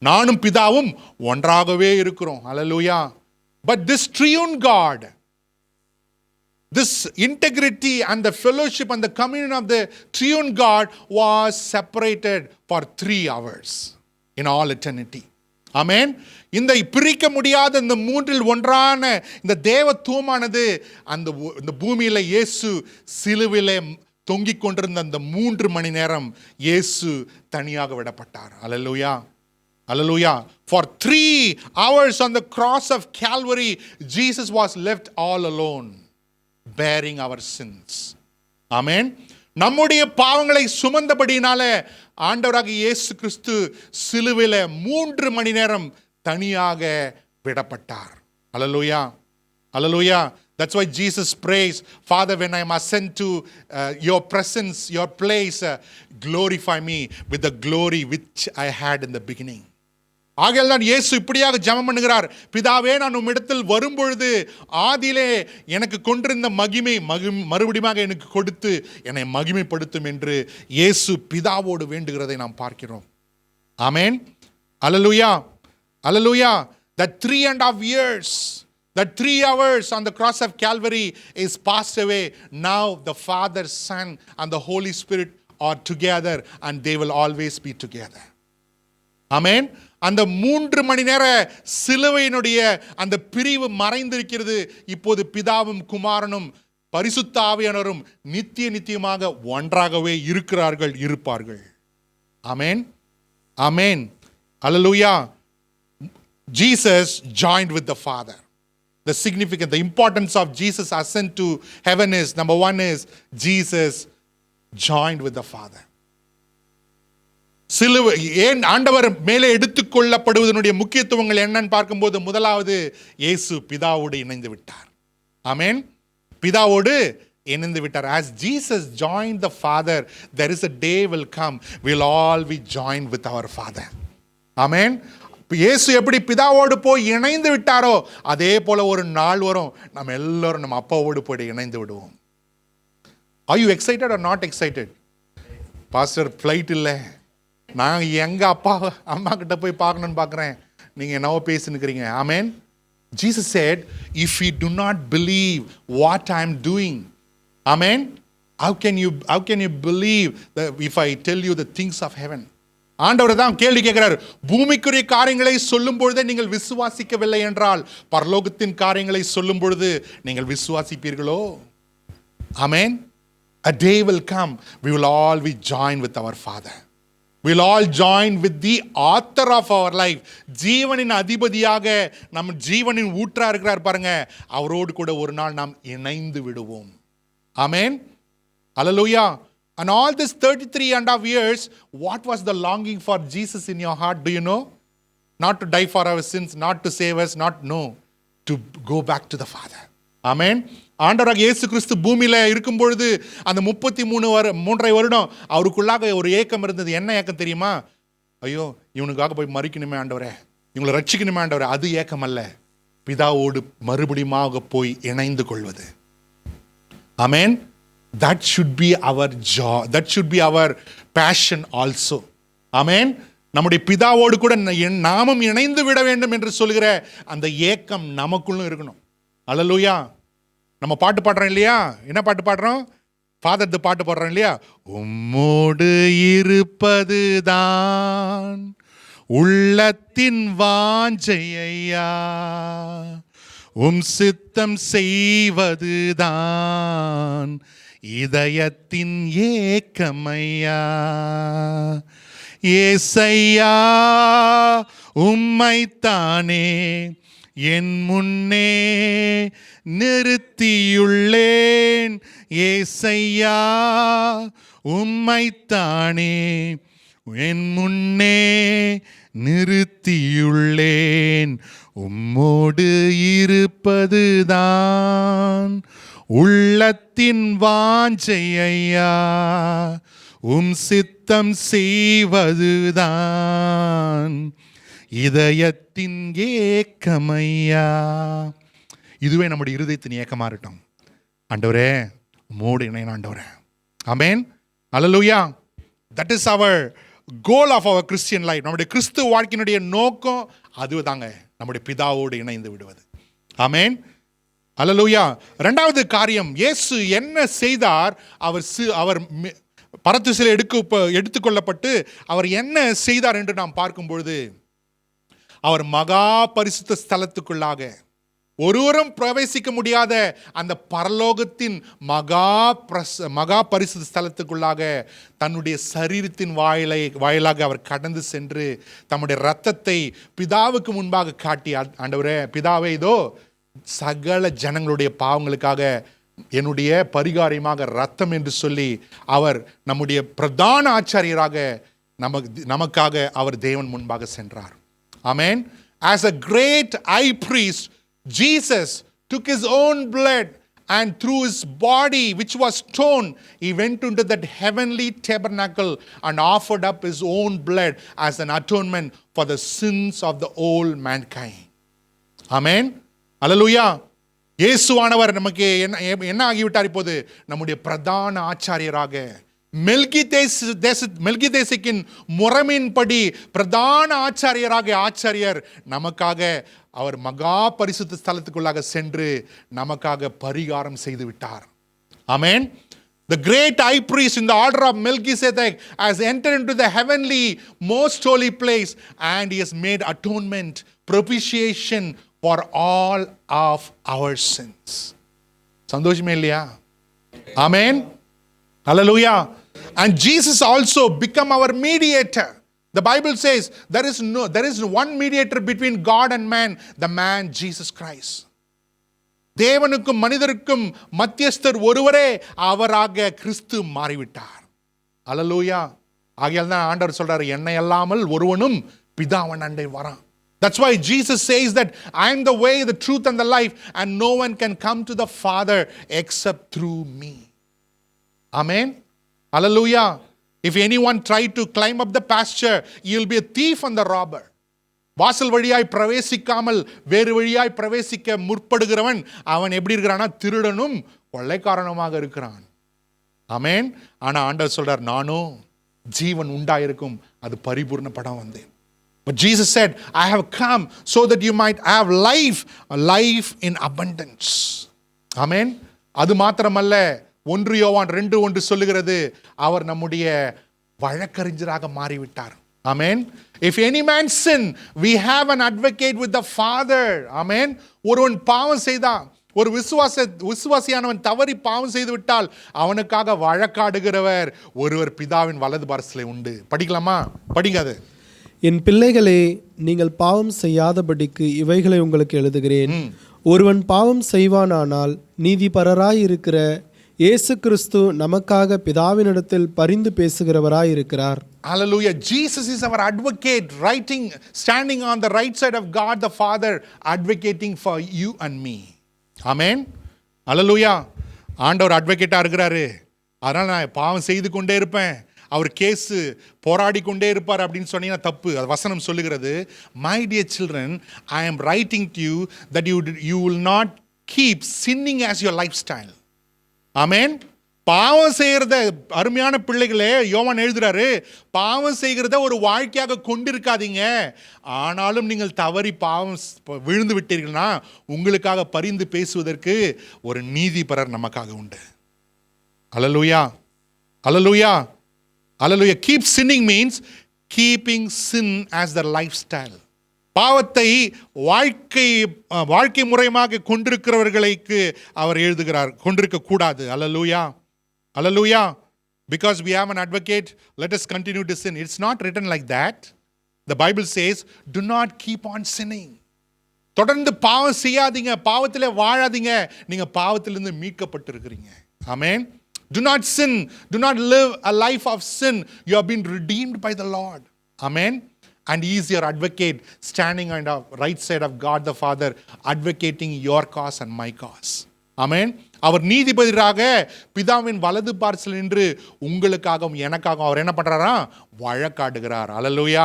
நானும் பிதாவும் ஒன்றாகவே இருக்கிறோம். Hallelujah. But this triune God, this integrity and the fellowship and the communion of the triune God was separated for 3 hours in all eternity. Amen. இந்த பிரிக்க முடியாத இந்த மூன்றில் ஒன்றான இந்த தேவத்துவமானது அந்த பூமியில இயேசு சிலுவிலே தொங்கிக் கொண்டிருந்த அந்த 3 மணி நேரம் இயேசு தனியாக விடப்பட்டார். Hallelujah. Hallelujah. For 3 hours on the cross of Calvary, Jesus was left all alone, bearing our sins. Amen. நம்முடைய பாவங்களை சுமந்தபடினால ஆண்டவராகிய இயேசு கிறிஸ்து சிலுவையில 3 மணி நேரம் தனியாக விடப்பட்டார். Hallelujah. Hallelujah. That's why Jesus prays, Father, when I am ascend to your presence, your place, glorify me with the glory which I had in the beginning. ஆகையால் தான் இயேசு இப்படியாக ஜெபம் பண்ணுகிறார். பிதாவே, நான் உம்மிடத்தில் வரும்பொழுது ஆதியிலே எனக்கு கொண்டிருந்த மகிமை மறுபடியும் எனக்கு கொடுத்து என்னை மகிமைப்படுத்தும் என்று இயேசு பிதாவோடு வேண்டுகிறதை நாம் பார்க்கிறோம். ஆமென். அல்லேலூயா, அல்லேலூயா. That 3.5 years, that 3 hours on the cross of Calvary is passed away. Now the Father, Son and the Holy Spirit are together and they will always be together. ஆமென். அந்த 3 மணி நேர சிலுவையினுடைய அந்த பிரிவு மறைந்திருக்கிறது. இப்போது பிதாவும் குமாரனும் பரிசுத்த ஆவியானவரும் நித்தியமாக ஒன்றாகவே இருக்கிறார்கள், இருப்பார்கள். ஆமென், ஆமென், அல்லேலூயா. Jesus joined with the Father. The significance, the importance of Jesus' ascent to heaven is, number one is Jesus joined with the Father. சிலுவை ஏன் ஆண்டவர் மேலே எடுத்துக்கொள்ளப்படுவதனுடைய முக்கியத்துவங்கள் என்னன்னு பார்க்கும்போது, முதலாவது இயேசு பிதாவோடு இணைந்து விட்டார். ஆமென். பிதாவோடு இணைந்து விட்டார். As Jesus joined the Father, there is a day will come, we'll all be joined with our Father. ஆமென். இயேசு எப்படி பிதாவோடு போய் இணைந்து விட்டாரோ அதே போல ஒரு நாள் வரும், நம்ம எல்லாரும் நம்ம அப்பாவோடு போய் இணைந்து விடுவோம். Are you excited or not excited? Pastor, flight இல்லை, நான் எங்கள் அப்பா அம்மா கிட்ட போய் பார்க்கணுன்னு பார்க்குறேன், நீங்கள் என்னவோ பேசினுக்கிறீங்க. ஆமென். Jesus said, if you do not believe what I am doing, amen, how can you believe that if I tell you the things of heaven? ஆண்டவர் தான் கேள்வி கேட்கிறார். பூமிக்குரிய காரியங்களை சொல்லும் பொழுதே நீங்கள் விசுவாசிக்கவில்லை என்றால் பரலோகத்தின் காரியங்களை சொல்லும் பொழுது நீங்கள் விசுவாசிப்பீர்களோ? ஆமென். A day will come, we will all be joined with our Father. We will all join with the author of our life. ஜீவனின் அதிபதியாக நம் ஜீவனின் ஊற்றா இருக்கிறார் பாருங்க, அவரோடு கூட ஒரு நாள் நாம் இணைந்து விடுவோம். ஆமென், அல்லேலூயா. And all this 33.5 years, what was the longing for Jesus in your heart? Do you know? Not to die for our sins, not to save us, to go back to the Father. ஆமென். ஆண்டவராக இயேசு கிறிஸ்து பூமியில் இருக்கும் பொழுது அந்த 33 வருடம் அவருக்குள்ளாக ஒரு ஏக்கம் இருந்தது. என்ன ஏக்கம் தெரியுமா? ஐயோ, இவனுக்காக போய் மறிக்கணுமே ஆண்டவரே, இவங்களை ரட்சிக்கணுமே ஆண்டவரே. அது ஏக்கம் அல்ல, பிதாவோடு மறுபடியும் போய் இணைந்து கொள்வது. ஆமென். That should be our joy, that should be our passion also. ஆமென். நம்முடைய பிதாவோடு கூட நாமும் இணைந்து விட வேண்டும் என்று சொல்கிற அந்த ஏக்கம் நமக்குள்ளும் இருக்கணும். அல்லேலூயா. நம்ம பாட்டு பாடுறோம் இல்லையா? என்ன பாட்டு பாடுறோம்? ஃபாதர் பாட்டு பாடுறோம் இல்லையா? உம்மோடு இருப்பது தான் உள்ளத்தின் வாஞ்சையா, உம் சித்தம் செய்வதுதான் இதயத்தின் ஏக்கமையா. ஏசையா, உம்மைத்தானே என் முன்னே நிறுத்தியுள்ளேன். ஏசையா, உம்மைத்தானே என் முன்னே நிறுத்தியுள்ளேன். உம்மோடு இருப்பதுதான் உள்ளத்தின் வாஞ்சையா, உம் சித்தம் செய்வதுதான் இதயத்தின் ஏக்கமையா. இதுவே நம்முடைய இருதயத்தின் ஏக்கமா இருக்கட்டும். ஆண்டவரே, உம்மோடு இணையணும் ஆண்டவரே. Amen, hallelujah. That is our goal of our Christian life. நம்முடைய கிறிஸ்துவ வாழ்க்கையினுடைய நோக்கம் அதுதாங்க, நம்முடைய பிதாவோடு இணைந்து விடுவது. ஆமென், அல்லேலூயா. இரண்டாவது காரியம், இயேசு என்ன செய்தார்? அவர் பரத்திசில எடுத்துக்கொள்ளப்பட்டு அவர் என்ன செய்தார் என்று நாம் பார்க்கும் பொழுது, அவர் மகா பரிசுத்த ஸ்தலத்துக்குள்ளாக, ஒருவரும் பிரவேசிக்க முடியாத அந்த பரலோகத்தின் மகா பரிசுத்த ஸ்தலத்துக்குள்ளாக தன்னுடைய சரீரத்தின் வாயிலாக அவர் கடந்து சென்று தம்முடைய இரத்தத்தை பிதாவுக்கு முன்பாக காட்டி, ஆண்டவரே பிதாவே, இதோ சகல ஜனங்களுடைய பாவங்களுக்காக என்னுடைய பரிகாரியமாக ரத்தம் என்று சொல்லி அவர் நம்முடைய பிரதான ஆச்சாரியராக நமக்காக அவர் தேவன் முன்பாக சென்றார். ஆமென். As a great high priest, Jesus took his own blood and through his body which was torn, he went into that heavenly tabernacle and offered up his own blood as an atonement for the sins of the whole mankind. Amen. Hallelujah. இயேசுவானவர் நமக்கு என்ன ஆகிவிட்டார்? இப்போது நம்முடைய பிரதான ஆச்சாரியராக மெல்கிதேசிக்கின் முறைமையின்படி பிரதான ஆச்சாரியர் நமக்காக அவர் மகா பரிசுத்த ஸ்தலத்துக்குள்ளாக சென்று நமக்காக பரிகாரம் செய்து விட்டார். ஆமென். The great high priest in the order of Melchizedek has entered into the heavenly most holy place and he has made atonement, propitiation for all of our sins. சந்தோஷமே இல்லையா? Amen. Hallelujah. And Jesus also become our mediator. The Bible says there is one mediator between God and man, the man Jesus Christ. தேவனுக்கும் மனிதருக்கும் மத்தியஸ்தர் ஒருவரே, அவராக கிறிஸ்து மாறிவிட்டார். அல்லேலூயா. ஆகையால் தான் ஆண்டவர் சொல்றாரு, என்னை அல்லாமல் ஒருவனும் பிதாவின் அண்டை வரான். That's why Jesus says that I am the way, the truth and the life, and no one can come to the Father except through me. Amen. Hallelujah. If anyone try to climb up the pasture, he will be a thief and the robber. வாசல் வழியாய் பிரவேசிக்காமல் வேறு வழியாய் பிரவேசிக்க முற்படுகிறவன் அவன் எப்படி இருக்கிறானா? திருடனும் கொள்ளைக்காரனுமாக இருக்கிறான். ஆமென். ஆனா ஆண்டவர் சொல்றார், நானும் ஜீவன் உண்டாயிருக்கும் அது பரிபூர்ணப்பட வந்தேன். But Jesus said, I have come so that you might have life, a life in abundance. ஆமென். அது மாத்திரமல்ல, 1 யோவான் 2:1 சொல்லுகிறது, அவர் நம்முடைய வழக்கறிஞராக மாறிவிட்டார். Amen. If any man sin, we have an advocate with the Father. Amen. ஒருவன் பாவம் செய்தான், ஒரு விசுவாசியானவன் தவறி பாவம் செய்து விட்டால் அவனுக்காக வழக்காடுகிறவர் ஒருவர் பிதாவின் வலது பார்சலே உண்டு. படிக்கலாமா? படிக்காது. என் பிள்ளைகளே, நீங்கள் பாவம் செய்யாதபடிக்கு இவைகளை உங்களுக்கு எழுதுகிறேன். ஒருவன் பாவம் செய்வானானால் நீதிபரராய் இருக்கிற இயேசு கிறிஸ்து நமக்காக பிதாவினிடத்தில் பரிந்து பேசுகிறவராய் இருக்கிறார். Hallelujah. Jesus is our advocate, standing on the right side of God the Father, advocating for you and me. Amen. Hallelujah. ஆண்டவர் அட்வொகேட்டா இருக்கிறாரு. அதனால நான் பாவம் செய்து கொண்டே இருப்பேன், அவர் கேஸ் போராடி கொண்டே இருப்பார் அப்படின்னு சொன்னீங்கன்னா தப்பு. அது வசனம் சொல்லுகிறது, my dear children, I am writing to you that you will not keep sinning as your lifestyle. ஆமென். பாவம் செய்கிறத, அருமையான பிள்ளைகளே, யோவான் எழுதுறாரு, பாவம் செய்கிறத ஒரு வாழ்க்கையாக கொண்டிருக்காதீங்க. ஆனாலும் நீங்கள் தவறி பாவம் விழுந்து விட்டீர்கள்னா உங்களுக்காக பரிந்து பேசுவதற்கு ஒரு நீதிபரர் நமக்காக உண்டு. அல்லேலூயா. அல்லேலூயா. அல்லேலூயா. Keep sinning means keeping sin as the lifestyle. பாவத்தை வாழ்க்கை முறையாக கொண்டிருக்கிறவர்களுக்கு அவர் எழுதுகிறார், கொண்டிருக்க கூடாது. அல்லேலூயா. Hallelujah. Because we have an advocate, let us continue to sin. It's not written like that. The Bible says, do not keep on sinning. தொடர்ந்து பாவம் செய்யாதீங்க, பாவத்திலே வாழாதீங்க. நீங்க பாவத்திலிருந்து மீட்கப்பட்டிருக்கிறீங்க. Amen. Do not sin. Do not live a life of sin. You have been redeemed by the Lord. Amen. And he is your advocate, standing on the right side of God the Father, advocating your cause and my cause. Amen. அவர் நீதிபதியாக பிதாவின் வலது parcel நின்று உங்களுக்காகவும் எனக்காகவும் அவர் என்ன பண்றாரா? வழக்காடுகிறார். அல்லேலூயா.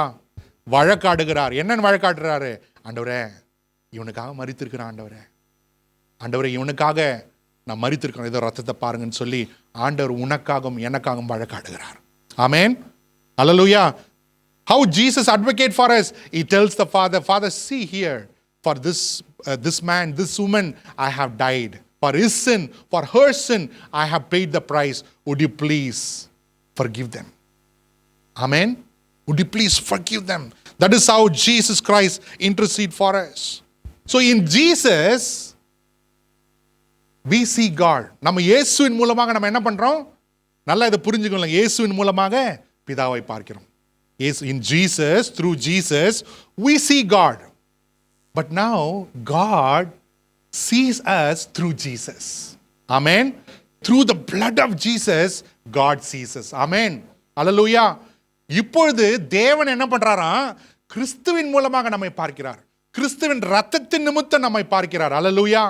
வழக்காடுகிறார். என்னன்னு வழக்காடுறாரு? ஆண்டவரே, இவனுக்காக மரித்திருக்கிறான். ஆண்டவரே, இவனுக்காக நான் மரித்திருக்கிறேன், ஏதோ ரத்தத்தை பாருங்கன்னு சொல்லி ஆண்டவர் உனக்காகவும் எனக்காகவும் வழக்காடுகிறார். ஆமென். அல்லேலூயா. How Jesus advocate for us? He tells the Father, see here, for this man, this woman, I have died. For his sin, for her sin, I have paid the price. Would you please forgive them? Amen. Would you please forgive them? That is how Jesus Christ intercede for us. So in Jesus, we see God. நம்ம இயேசுவின் மூலமாக நம்ம என்ன பண்றோம்? நல்லா இதை புரிஞ்சுக்கணும். இயேசுவின் மூலமாக பிதாவை பார்க்கிறோம். In Jesus, through Jesus, we see God. But now God sees us through Jesus. Amen. Through the blood of Jesus, God sees us. Amen. Hallelujah. இப்பொழுது தேவன் என்ன பண்றாரா? கிறிஸ்துவின் மூலமாக நம்மை பார்க்கிறார். கிறிஸ்துவின் ரத்தத்தின் நிமித்தம் நம்மை பார்க்கிறார். Hallelujah.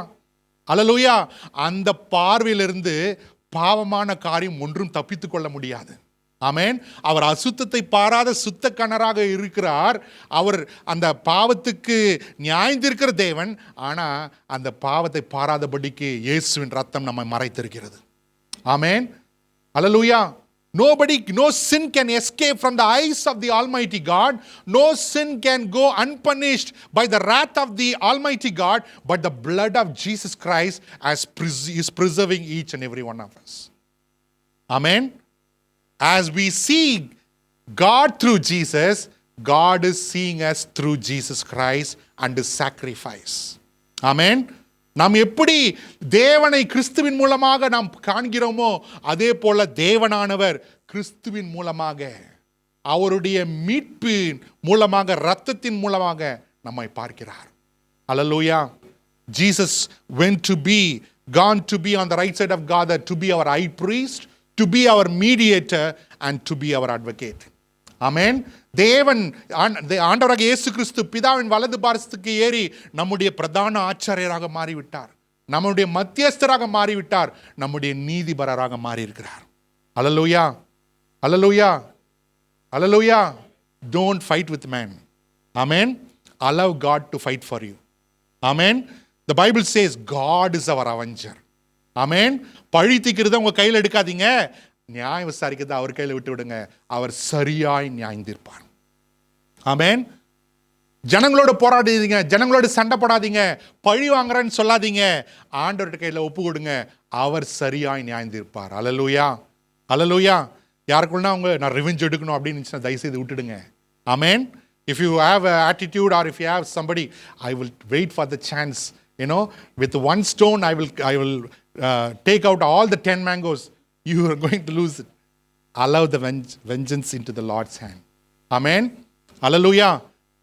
அல்லேலூயா. அந்த பார்வையிலிருந்து பாவமான காரியம் ஒன்றும் தப்பித்துக் கொள்ள முடியாது. ஆமென். அவர் அசுத்தத்தை பாராத சுத்த கணராக இருக்கிறார். அவர் அந்த பாவத்துக்கு நியாயந்திருக்கிற தேவன். ஆனா அந்த பாவத்தை பாராதபடிக்கு இயேசுவின் ரத்தம் நம்மை மறைத்திருக்கிறது. ஆமென். அல்லேலூயா. No sin can escape from the eyes of the Almighty God. No sin can go unpunished by the wrath of the Almighty God. But the blood of Jesus Christ is preserving each and every one of us. Amen. As we see God through Jesus, God is seeing us through Jesus Christ and His sacrifice. Amen. நாம் எப்படி தேவனை கிறிஸ்துவின் மூலமாக நாம் காண்கிறோமோ அதே போல தேவனானவர் கிறிஸ்துவின் மூலமாக அவருடைய மீட்பின் மூலமாக இரத்தத்தின் மூலமாக நம்மை பார்க்கிறார். அல்லேலூயா. Jesus went to be gone to be on the right side of God, to be our high priest, to be our mediator and to be our advocate. ஆமென். தேவன் ஆண்டவராக இயேசு கிறிஸ்து பிதாவின் வலது பாரசத்துக்கு ஏறி நம்முடைய பிரதான ஆச்சாரியராக மாறிவிட்டார், நம்முடைய மத்தியஸ்தராக மாறிவிட்டார், நம்முடைய நீதிபரராக மாறி இருக்கிறார். அல்லேலூயா. அல்லேலூயா. அல்லேலூயா. Don't fight with man. Amen. Allow God to fight for you. Amen. The Bible says God is our avenger. Amen. பழி தீர்க்கிறத உங்க கையில் எடுக்காதீங்க, நியாயம் விசாரிக்கிறத அவர் கையில் விட்டு விடுங்க. அவர் சரியாய் நியாயம் தீர்ப்பார். ஆமென். ஜனங்களோட போராடாதீங்க, ஜனங்களோட சண்டை போடாதீங்க, பழி வாங்குறேன்னு சொல்லாதீங்க. ஆண்டவர்கிட்ட கையில் ஒப்பு கொடுங்க, அவர் சரியாய் நியாயம் தீர்ப்பார். அல்லேலூயா. அல்லேலூயா. யாருக்குள்ளனா அவங்க நான் ரிவெஞ்ச் எடுக்கணும் அப்படின்னு இருந்துச்சுன்னா தயவு செய்து விட்டுடுங்க. ஆமென். If you have an attitude or if you have somebody, I will wait for the chance. With one stone I will take out all the 10 mangoes. You are going to lose it. Allow the vengeance into the Lord's hand. Amen. Hallelujah.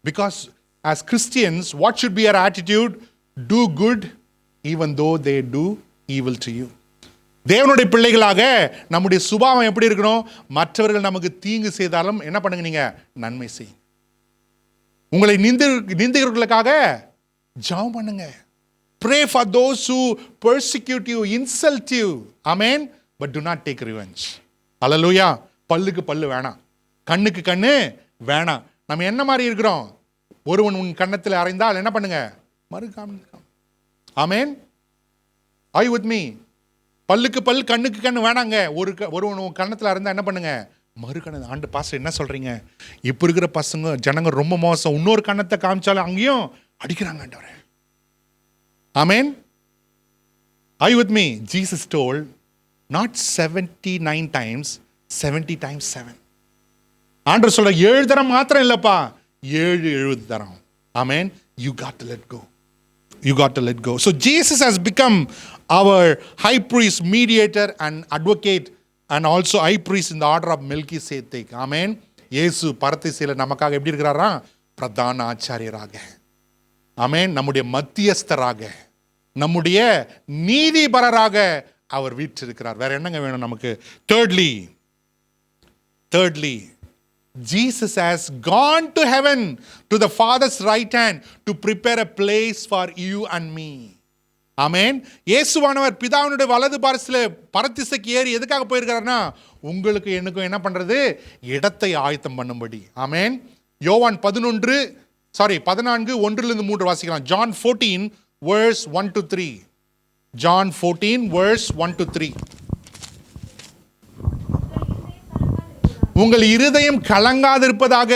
Because as Christians, what should be our attitude? Do good even though they do evil to you. தேவனுடைய பிள்ளைகளாக நம்முடைய சுபாவம் எப்படி இருக்கணும்? மற்றவர்கள் நமக்கு தீங்கு செய்தாலும் என்ன பண்ணுங்க, நீங்க நன்மை செய்யுங்க. உங்களை நிந்திக்கிறவர்களுக்காக ஜெபம் பண்ணுங்க. Pray for those who persecute you, insult you. Amen. But do not take revenge. Hallelujah. பல்லுக்கு பல்லு வேணாம், கண்ணுக்கு கண்ணு வேணாம். நம்ம என்ன மாதிரி இருக்கிறோம்? ஒருவன் உன் கன்னத்தில் அறைந்தால் என்ன பண்ணுங்க, மறுகாம. ஆமென். Are you with me? பல்லுக்கு பல் கண்ணுக்கு கண்ணு வேணாங்க. ஒருவன் உன் கன்னத்தில் அறைந்தா என்ன பண்ணுங்க, மறுகண்ணு. ஆண்டு பாஸ்டர் என்ன சொல்றீங்க? இப்போ இருக்கிற பசங்க ஜனங்க ரொம்ப மோசம், இன்னொரு கண்ணத்தை காமிச்சாலும் அங்கேயும் அடிக்கிறாங்க. ஆண்டவரே. Amen. Are you with me? Jesus told not 79 times, 70 times 7. ஆண்டவர் சொல்ற 7 தரம் மாத்திரம் இல்லப்பா, 70 தரம். Amen. You got to let go. You got to let go. So Jesus has become our high priest, mediator and advocate and also high priest in the order of Melchizedek. Amen. இயேசு பரதீசில நமக்காக எப்படி இருக்கிறாரா? பிரதான ஆச்சாரியராக. ஆமென். நம்முடைய மத்தியஸ்தராக, நம்முடைய நீதிபரராக அவர் வீற்றிருக்கிறார். வேற என்னங்க வேணும் நமக்கு? Thirdly, Jesus has gone to heaven to the Father's right hand to prepare a place for you and me. ஆமென். இயேசுவானவர் பிதாவினுடைய வலது பாரசிலே பரத்திசைக்கு ஏறி எதுக்காக போயிருக்கிறார்னா, உங்களுக்கு எனக்கும் என்ன பண்றது, இடத்தை ஆயத்தம் பண்ணும்படி. ஆமென். யோவான் 14 1 3 வாசிக்கலாம். John 14 verse 1 to 3. John 14 verse 1 to 3. உங்கள் இருதயம் கலங்காதிருப்பதாக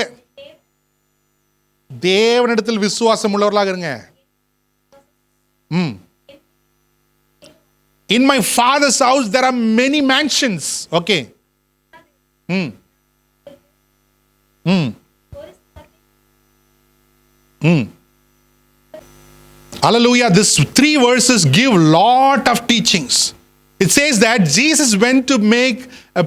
தேவனிடத்தில் விசுவாசம் உள்ளவர்களாக இருங்க. In my father's house there are many mansions. Okay. Hallelujah. These 3 verses give lot of teachings. It says that Jesus went to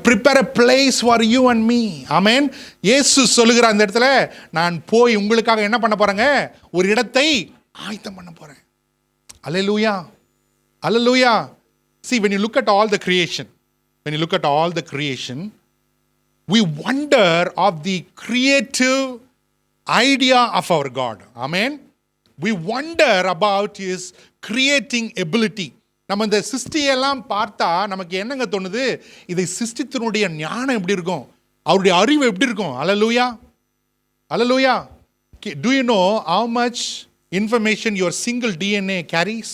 prepare a place for you and me. Amen. இயேசு சொல்லுகிறார் அந்த இடத்துல, நான் போய் உங்களுக்காக என்ன பண்ண போறேங்க, ஒரு இடத்தை ஆயத்தம் பண்ண போறேன். Hallelujah. Hallelujah. See, when you look at all the creation, we wonder of the creative idea of our God. Amen. we wonder about his creating ability. நம்ம இந்த சிருஷ்டியெல்லாம் பார்த்தா நமக்கு என்னங்க தோணுது? இதை சிருஷ்டித்தினுடைய ஞானம் எப்படி இருக்கும், அவருடைய அறிவு எப்படி இருக்கும்? அல்லேலூயா, அல்லேலூயா. Do you know how much information your single DNA carries?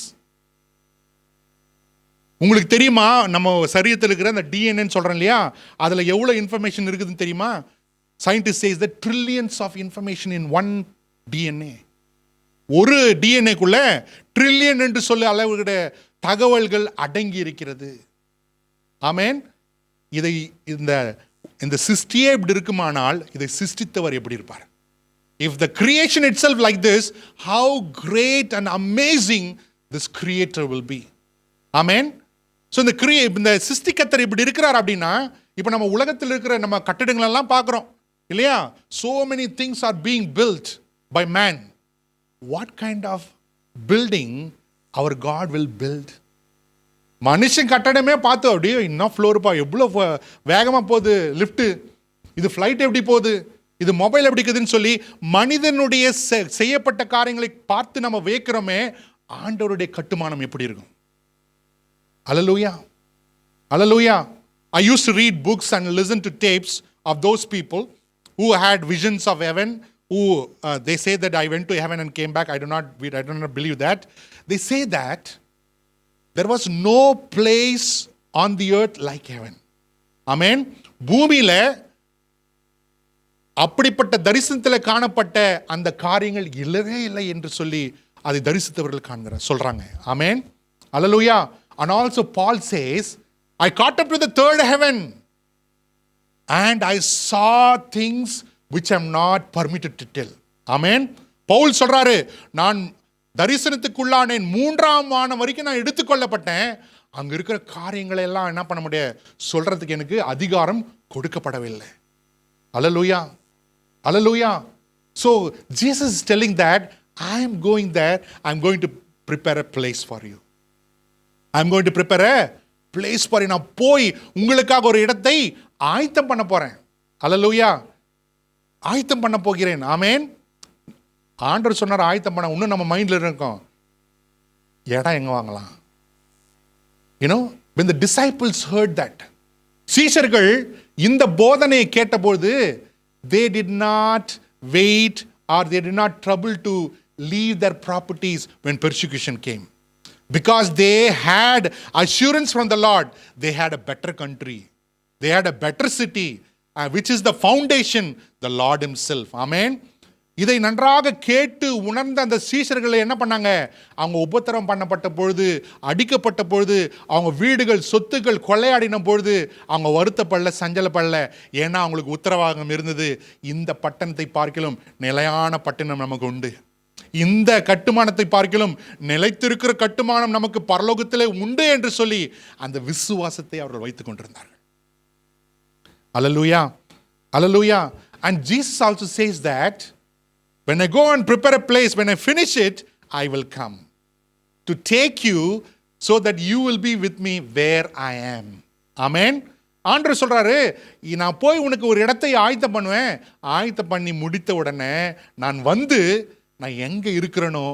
உங்களுக்கு தெரியுமா நம்ம சரீரத்தில் இருக்கிற அந்த டிஎன்ஏன்னு சொல்கிறோம் இல்லையா, அதில் எவ்வளோ இன்ஃபர்மேஷன் இருக்குதுன்னு தெரியுமா? Scientist says the trillions of information in one DNA. ஒரு டிஎன்ஏக்குள்ள ட்ரில்லியன் என்று சொல்ல அளவுடைய தகவல்கள் அடங்கி இருக்கிறது. ஆமேன். இதை இந்த சிருஷ்டியே இப்படி இருக்குமானால் இதை சிருஷ்டித்தவர் எப்படி இருப்பார்? If the creation itself like this, how great and amazing this creator will be. Amen. So இந்த சிருஷ்டிகர்த்தர் இப்படி இருக்கிறார் அப்படின்னா, இப்போ நம்ம உலகத்தில் இருக்கிற நம்ம கட்டிடங்கள் எல்லாம் பார்க்குறோம் இல்லையா? So many things are being built by man. What kind of building our God will build? மனுஷன் கட்டடமே பார்த்தோம் அப்படியே இன்னும் ஃப்ளோருப்பா, எவ்வளோ வேகமாக போகுது லிஃப்ட்டு, இது ஃப்ளைட் எப்படி போகுது, இது மொபைல் எப்படி இருக்குதுன்னு சொல்லி மனிதனுடைய செய்யப்பட்ட காரியங்களை பார்த்து நம்ம வேக்கிறோமே, ஆண்டவருடைய கட்டுமானம் எப்படி இருக்கும்? Hallelujah. Hallelujah. I used to read books and listen to tapes of those people who had visions of heaven, who they say that I went to heaven and came back. I do not believe that. They say that there was no place on the earth like heaven. Amen. பூமியில அப்படிப்பட்ட தரிசனத்தில் காணப்பட்ட அந்த காரியங்கள் இல்லவே இல்லை என்று சொல்லி அதை தரிசித்தவர்கள் காண்கிறார் சொல்றாங்க. ஆமென். அல்லேலூயா. And also Paul says, I caught up to the third heaven and I saw things which I am not permitted to tell. ஆமென். பவுல் சொல்றாரு, நான் தரிசனத்துக்குள்ளானேன், மூன்றாம் வானம் வரைக்கும் நான் எடுத்துக்கொள்ளப்பட்டேன், அங்க இருக்கிற காரியங்களை எல்லாம் என்ன பண்ண முடியாது, சொல்றதுக்கு எனக்கு அதிகாரம் கொடுக்கப்படவில்லை. அல்லேலூயா, அல்லேலூயா. So Jesus is telling that I am going there, I am going to prepare a place for you. I am going to prepare a place for you. நான் போய் உங்களுக்காக ஒரு இடத்தை ஆயத்தம் பண்ண போறேன். அல்லேலூயா, ஆயத்தம் பண்ண போகிறேன். ஆமென். ஆண்டவர் சொன்னார் ஆயத்தம் பண்ண. இன்னும் நம்ம மைண்ட்ல இருக்கோம், இடம் எங்க வாங்கலாம்? You know, when the disciples heard that, சீஷர்கள் இந்த போதனையை கேட்டபோது they did not wait or they did not trouble to leave their properties when persecution came. Because they had assurance from the Lord, they had a better country, they had a better city, which is the foundation, the Lord himself. Amen. இதை நன்றாக கேட்டு உணர்ந்த அந்த சீஷர்களை என்ன பண்ணாங்க, அவங்க உபத்திரம் பண்ணப்பட்ட பொழுது, அடிக்கப்பட்ட பொழுது, அவங்க வீடுகள் சொத்துக்கள் கொள்ளையாடின பொழுது அவங்க வருத்தப்படல, சஞ்சலப்படல. ஏன்னா அவங்களுக்கு உத்தரவாதம் இருந்தது, இந்த பட்டணத்தை பார்க்கிலும் நிலையான பட்டணம் நமக்கு உண்டு, இந்த கட்டுமானத்தை பார்க்கிலும் நிலைத்திருக்கிற கட்டுமானம் நமக்கு பரலோகத்திலே உண்டு என்று சொல்லி அந்த விசுவாசத்தை அவர்கள் வைத்துக் கொண்டிருந்தார்கள். அல்லேலூயா, அல்லேலூயா. And Jesus also says that when I go and prepare a place, when I finish it, I will come to take you so that you will be with me where I am. Amen. ஆண்டவர் சொல்றாரு, நான் போய் உனக்கு ஒரு இடத்தை ஆயத்தம் பண்ணுவேன், ஆயத்தம் பண்ணி முடித்த உடனே நான் வந்து நான் எங்க இருக்கிறேனோ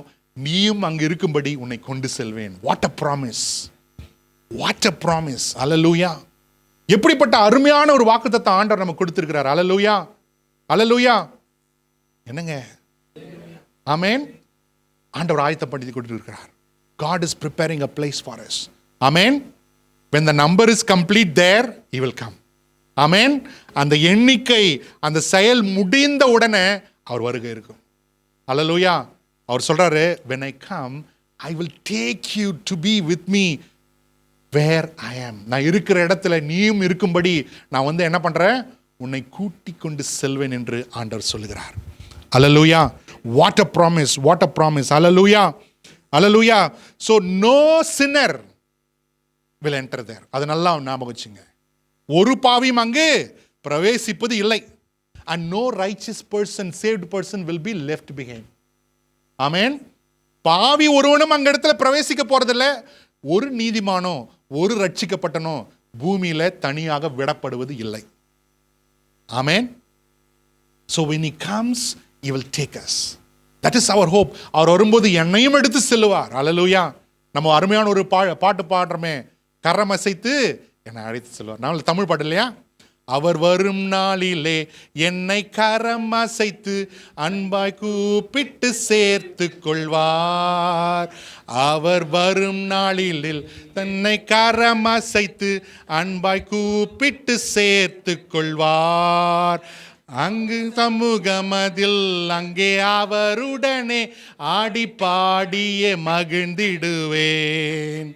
நீயும் அங்க இருக்கும்படி உன்னை கொண்டு செல்வேன். What a promise. What a promise. அல்லேலூயா. எப்படிப்பட்ட அருமையான ஒரு வாக்குத்தத்தம் ஆண்டவர் நமக்கு கொடுத்திருக்கிறார். அல்லேலூயா, அல்லேலூயா. என்னங்க? ஆமென். ஆண்டவர் ஆயத்தப்படுத்தி கொடுத்திருக்கிறார். God is preparing a place for us. Amen. When the number is complete there, he will come. Amen. அந்த எண்ணிக்கை அந்த செயல் முடிந்த உடனே அவர் வருகை இருக்கும். அல்லேலூயா. அவர் சொல்றாரு, when I come, I will take you to be with me where I am. நான் இருக்கிற இடத்துல நீயும் இருக்கும்படி நான் வந்து என்ன பண்றேன், உன்னை கூட்டிக் கொண்டு செல்வேன் என்று ஆண்டவர் சொல்லுகிறார். அல்லேலூயா. What a promise, what a promise. Hallelujah, hallelujah. So no sinner will enter there. அது நல்லா ஞாபகம் வச்சுங்க. ஒரு பாவியும் அங்கு பிரவேசிப்பது இல்லை. And no righteous person, saved person will be left behind. Amen. பாவி ஒருவனும் அங்க இடத்துல பிரவேசிக்க போறதில்ல. ஒரு நீதிமானோ ஒரு ரட்சிக்கப்பட்டனோ பூமியில தனியாக விடப்படுவது இல்லை. Amen. So when he comes, he will take us. That is our hope. அவர் வரும்போது என்னையும் எடுத்து செல்லுவார். அல்லேலூயா. நம்ம அருமையான ஒரு பாட்டு பாடுறோமே, கரம் அசைத்து என்னை அழைத்து செல்வார். நான் தமிழ் பாட்டு இல்லையா? அவர் வரும் நாளிலே என்னை கரம் அசைத்து அன்பாய் கூப்பிட்டு சேர்த்து கொள்வார். அவர் வரும் நாளில் தன்னை கரம் அசைத்து அன்பாய் கூப்பிட்டு சேர்த்து கொள்வார். அங்கு சமூகமதில் அங்கே அவருடனே ஆடி பாடியே மகிழ்ந்திடுவேன்.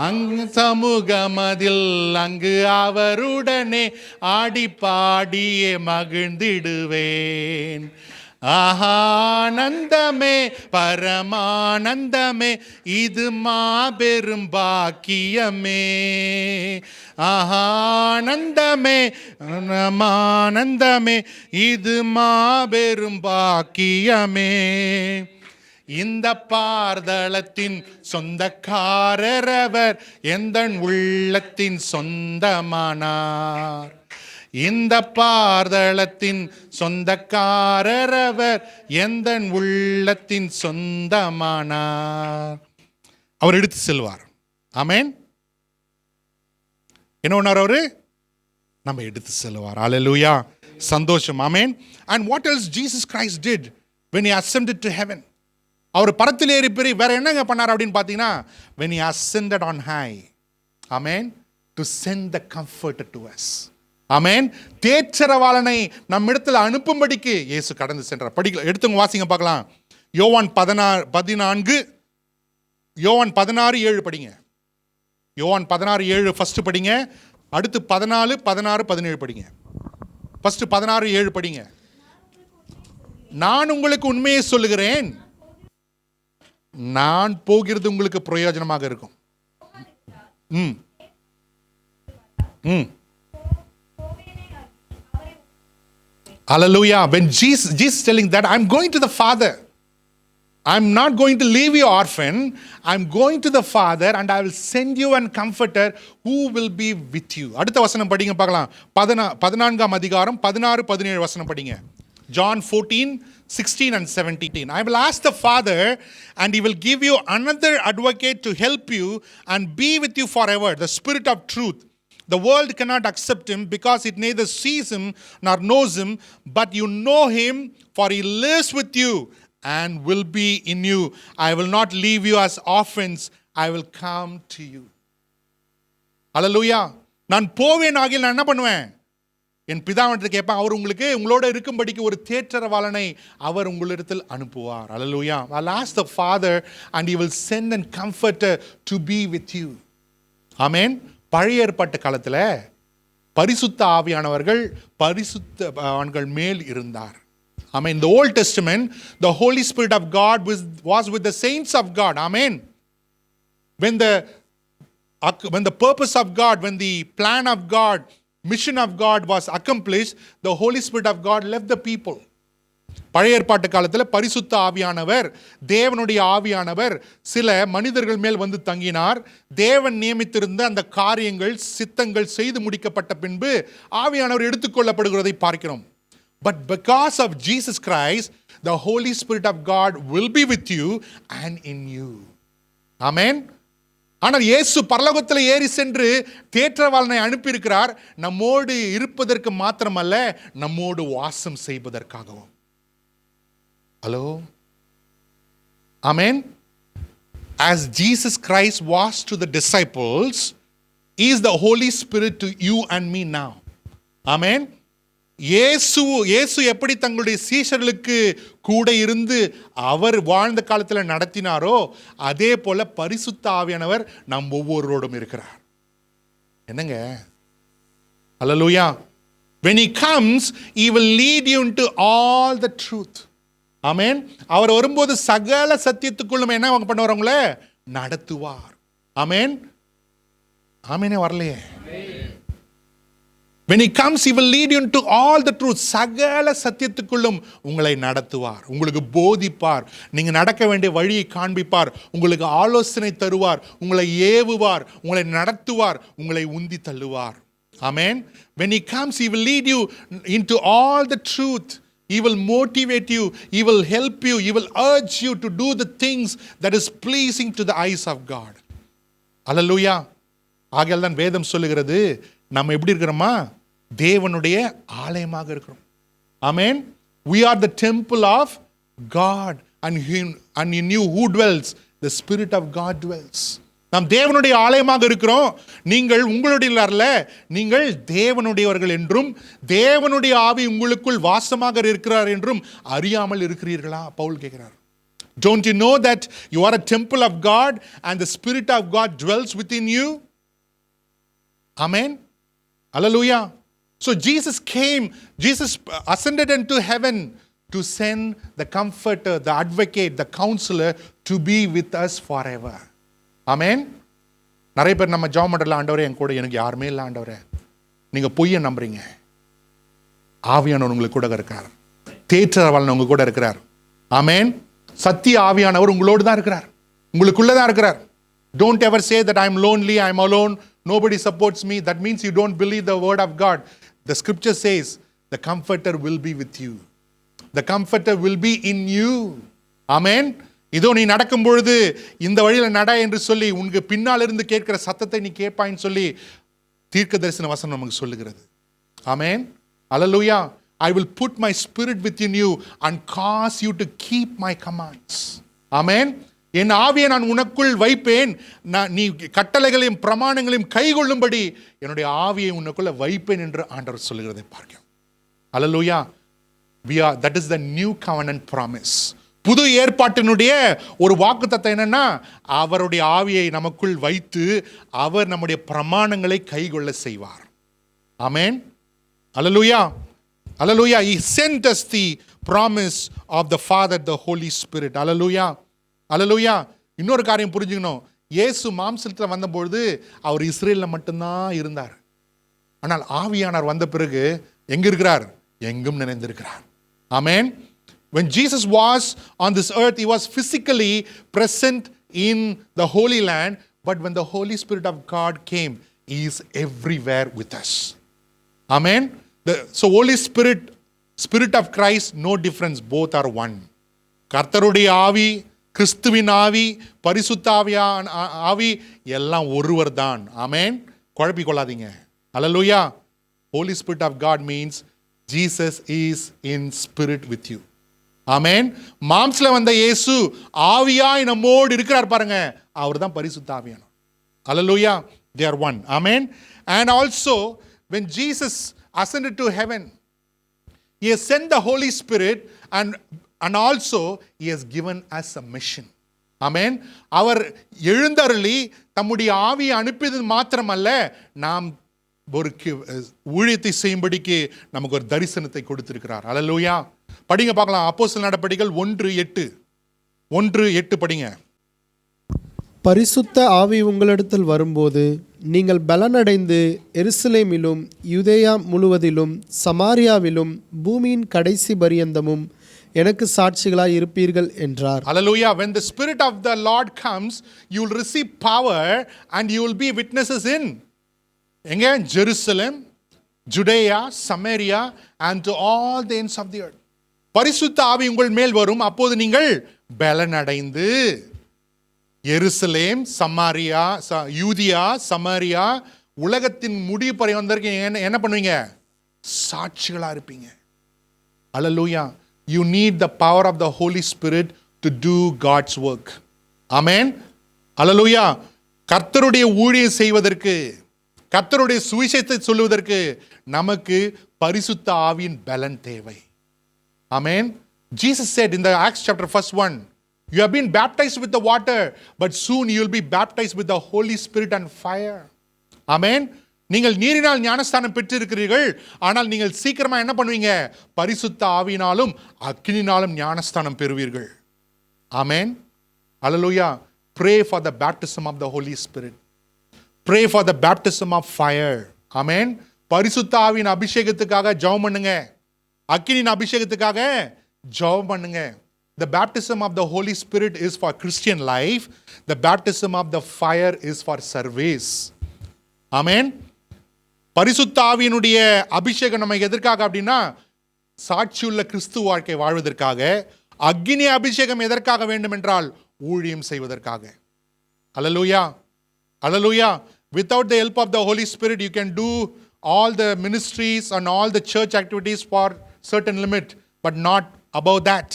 அங்கு சமூகமதில் அங்கு அவருடனே ஆடி பாடியே மகிழ்ந்திடுவேன். ஆனந்தமே பரமானந்தமே இது மாபெரும் பாக்கியமே. ஆனந்தமே பரமானந்தமே இது மாபெரும் பாக்கியமே. இந்த பார்தளத்தின் சொந்தக்காரரவர் எந்தன் உள்ளத்தின் சொந்தமானார். இந்த பார்தளத்தின் சொந்தக்காரரவர் எந்தன் உள்ளத்தின் சொந்தமானார். அவர் எடுத்து செல்வார். ஆமென். என்ன பண்ணார் அவரு? நம்ம எடுத்து செல்வார். அல்லேலூயா. சந்தோஷம். ஆமென். And what else Jesus Christ did when he ascended to heaven? அவர் பரத்தில் ஏறி பெரிய வேற என்னங்க பண்ணார் அப்படின்னு பார்த்தீங்கன்னா, when he ascended on high, amen, to send the comforter to us. ஆமென். தேற்றரவாளனை நம்மிடத்தில் அனுப்பும்படிக்கு இயேசு கடந்து சென்றார். எடுத்துங்க வாசிங்க பார்க்கலாம். யோவான் 14 யோவான் 16:7 படிங்க. யோவான் 16:7 ஃபர்ஸ்ட் படிங்க. அடுத்து 14, 16, 17 படிங்க. ஃபர்ஸ்ட் 16:7 படிங்க. நான் உங்களுக்கு உண்மையை சொல்லுகிறேன், நான் போகிறது உங்களுக்கு பிரயோஜனமாக இருக்கும். Hallelujah. When Jesus telling that I'm going to the Father, I'm not going to leave you orphan, I'm going to the Father and I will send you a comforter who will be with you. அடுத்த வசனம் படிங்க பார்க்கலாம். 14ஆம் அதிகாரம் 16, 17 வசனம் படிங்க. John 14:16 and 17. I will ask the Father and he will give you another advocate to help you and be with you forever, the Spirit of truth. The world cannot accept him because it neither sees him nor knows him, but you know him, for he lives with you and will be in you. I will not leave you as orphans, I will come to you. Hallelujah. நான் போவேன் ஆகில் நான் என்ன பண்ணுவேன்? என் பிதாவிடத்தில் கேட்பேன், அவர் உங்களோட இருக்கும்படிக்கு ஒரு தேற்றரவாளனை அவர் உங்களிடத்தில் அனுப்புவார். Hallelujah. I'll ask the Father and he will send a comforter to be with you. Amen. பழைய ஏற்பாட்டு காலத்தில் பரிசுத்த ஆவியானவர்கள் பரிசுத்தவான்கள் மேல் இருந்தார். Amen. In the Old Testament, the Holy Spirit of God was with the saints of God. Amen. When the purpose of God, when the plan of God, mission of God was accomplished, the Holy Spirit of God left the people. பழைய ஏற்பாட்டு காலத்தில் பரிசுத்த ஆவியானவர், தேவனுடைய ஆவியானவர் சில மனிதர்கள் மேல் வந்து தங்கினார். தேவன் நியமித்திருந்த அந்த காரியங்கள் சித்தங்கள் செய்து முடிக்கப்பட்ட பின்பு ஆவியானவர் எடுத்துக்கொள்ளப்படுகிறதை பார்க்கிறோம். But because of Jesus Christ, the Holy Spirit of God will be with you and in you. Amen. ஆனால் இயேசு பரலோகத்தில் ஏறி சென்று தேற்றவாளனை அனுப்பியிருக்கிறார், நம்மோடு இருப்பதற்கு மாத்திரமல்ல, நம்மோடு வாசம் செய்வதற்காகவும். Hello. Amen. As Jesus Christ was to the disciples, he is the Holy Spirit to you and me now. Amen. இயேசு எப்படி தங்களுடைய சீஷர்களுக்கு கூட இருந்து அவர் வாழ்ந்த காலத்தில் நடத்தினாரோ அதே போல பரிசுத்த ஆவியானவர் நம் ஒவ்வொருவரோடும் இருக்கிறார். என்னங்க? Hallelujah. When he comes, he will lead you into all the truth. Amen. அவர் வரும்போது சகல சத்தியத்துக்குள்ளும் என்ன பண்ணுவார்? உங்களை நடத்துவார். Amen. ஆமெனே வரலையே. When he comes, he will lead you into all the truth. சகல சத்தியத்துக்குள்ளும் உங்களை நடத்துவார், உங்களுக்கு போதிப்பார், நீங்க நடக்க வேண்டிய வழியை காண்பிப்பார், உங்களுக்கு ஆலோசனை தருவார், உங்களை ஏவுவார், உங்களை நடத்துவார், உங்களை உந்தி தள்ளுவார். Amen. When he comes, he will lead you into all the truth. He will motivate you. He will help you. He will urge you to do the things that is pleasing to the eyes of God. Hallelujah. ஆகையால் தான் வேதம் சொல்லுகிறது நம்ம எப்படி இருக்கிறோமா, தேவனுடைய ஆலயமாக இருக்கிறோம். ஆமென். We are the temple of God, and in you who dwells? The Spirit of God dwells. நாம் தேவனுடைய ஆலயமாக இருக்கிறோம். நீங்கள் உங்களுடைய அல்ல, நீங்கள் தேவனுடையவர்கள் என்றும் தேவனுடைய ஆவி உங்களுக்குள் வாசமாக இருக்கிறார் என்றும் அறியாமல் இருக்கிறீர்களா? பவுல் கேட்கிறார். Don't you know that you are a temple of God and the Spirit of God dwells within you? Amen. Hallelujah. So Jesus ascended into heaven to send the comforter, the advocate, the counselor to be with us forever. Amen. நிறைய பேர் நம்ம ஜெபம் பண்றல, ஆண்டவரே என் கூட எனக்கு யாருமே இல்லை ஆண்டவரே. நீங்க பொய்யை நம்புறீங்க. ஆவியானவர் உங்களுக்கு கூட இருக்கிறார். தேற்றரவாளன் உங்க கூட இருக்கிறார். ஆமென். சத்திய ஆவியானவர் உங்களோடு தான் இருக்கிறார், உங்களுக்குள்ள தான் இருக்கிறார். Don't ever say that I'm lonely, I'm alone, nobody supports me. That means you don't believe the word of God. The scripture says the comforter will be with you. The comforter will be in you. Amen. இதோ நீ நடக்கும் பொழுது இந்த வழியில நட என்று சொல்லி உனக்கு பின்னால் இருந்து கேட்கிற சத்தத்தை நீ கேட்பாயின்னு சொல்லி தீர்க்கதரிசன வசனம் நமக்கு சொல்லுகிறது. ஆமென். Hallelujah. I will put my spirit within you and cause you to keep my commands. Amen. என் ஆவியை நான் உனக்குள் வைப்பேன், நீ கட்டளைகளையும் பிரமாணங்களையும் கைகொள்ளும்படி என்னுடைய ஆவியை உனக்குள்ள வைப்பேன் என்று ஆண்டவர் சொல்லுகிறதை பார்க்கிறோம். Hallelujah. That is the new covenant promise. புது ஏற்பாட்டினுடைய ஒரு வாக்குத்தத்தம் என்னன்னா, அவருடைய ஆவியை நமக்குள் வைத்து அவர் நம்முடைய பிரமாணங்களை கைகொள்ள செய்வார். ஆமென். Hallelujah. Hallelujah. He sent us the promise of the Father, the Holy Spirit. Hallelujah. Hallelujah. இன்னொரு காரியம் புரிஞ்சுக்கணும். இயேசு மாம்சத்தில் வந்தபொழுது அவர் இஸ்ரேலில் மட்டும்தான் இருந்தார். ஆனால் ஆவியானவர் வந்த பிறகு எங்க இருக்கிறார்? எங்கும் நிறைந்திருக்கிறார். ஆமென். When Jesus was on this earth, he was physically present in the Holy Land, but when the Holy Spirit of God came, he is everywhere with us. Amen. So Holy Spirit, Spirit of Christ, no difference, both are one. கர்த்தருடைய ஆவி, கிறிஸ்துவின் ஆவி, பரிசுத்த ஆவி எல்லாம் ஒருவர் தான். ஆமென். குழப்பிக் கொள்ளாதீங்க. Hallelujah. Holy Spirit of God means Jesus is in spirit with you. ஆமென். மாம்சல வந்த இயேசு ஆவியாய் நம்மோடு இருக்கிறார் பாருங்க, அவர் தான் பரிசுத்த ஆவியானவர். Hallelujah. They are one. Amen. And also when Jesus ascended to heaven, he has sent the Holy Spirit and also he has given us a mission. Amen. அவர் எழுந்தருளி தம்முடைய ஆவியை அனுப்பியது மாத்திரமல்ல, நாம் ஒரு ஊழியத்தை செய்யும்படிக்கு நமக்கு ஒரு தரிசனத்தை கொடுத்திருக்கிறார். Hallelujah. படிங்க பார்க்கலாம். அப்போஸ்தலர் நடபடிகள் 1:8 படிங்க. பரிசுத்த ஆவி உங்களிடத்தில் வரும்போது நீங்கள் பலனடைந்து எருசலேமிலும் யூதேயா முழுவதிலும் சமாரியாவிலும் பூமியின் கடைசி பரியந்தமும் எனக்கு சாட்சிகளாய் இருப்பீர்கள் என்றார். Hallelujah. When the Spirit of the Lord comes, you will receive power and you will be witnesses in எங்க? Jerusalem, Judea, Samaria and to all the ends of the earth. பரிசுத்த ஆவி உங்கள் மேல் வரும், அப்போது நீங்கள் பலனடைந்து எருசலேம், சமாரியா, யூதியா, சமாரியா, உலகத்தின் முடிவு பறை வந்திருக்கீங்க. என்ன பண்ணுவீங்க? சாட்சிகளா இருப்பீங்க. Hallelujah. You need the power of the Holy Spirit to do God's work. Amen. Hallelujah. கர்த்தருடைய ஊழியம் செய்வதற்கு, கர்த்தருடைய சுவிசேஷத்தை சொல்லுவதற்கு நமக்கு பரிசுத்த ஆவியின் பலன் தேவை. Amen. Jesus said in the Acts chapter 1, you have been baptized with the water, but soon you will be baptized with the Holy Spirit and fire. Amen. நீங்கள் நீரினால் ஞானஸ்தானம் பெற்றிருக்கிறீர்கள், ஆனால் நீங்கள் சீக்கிரமா என்ன பண்ணுவீங்க? பரிசுத்த ஆவியினாலும் அக்கினினாலும் ஞானஸ்தானம் பெறுவீர்கள். Amen. Hallelujah. Pray for the baptism of the Holy Spirit. Pray for the baptism of fire. Amen. பரிசுத்த ஆவியின் அபிஷேகத்துக்காக ஜெபம் பண்ணுங்க. அக்கினியின் அபிஷேகத்துக்காக ஜெபம் பண்ணுங்க. The baptism of the Holy Spirit is for Christian life. The baptism of the fire is for service. Amen. பரிசுத்த ஆவியினுடைய அபிஷேகம் நமக்கு எதற்காக அப்படின்னா, சாட்சியுள்ள கிறிஸ்து வாழ்க்கை வாழ்வதற்காக, அக்கினி அபிஷேகம் எதற்காக வேண்டும் என்றால் ஊழியம் செய்வதற்காக. அல்லேலூயா, அல்லேலூயா. Without the help of the Holy Spirit, you can do all the ministries and all the church activities for certain limit, but not above that.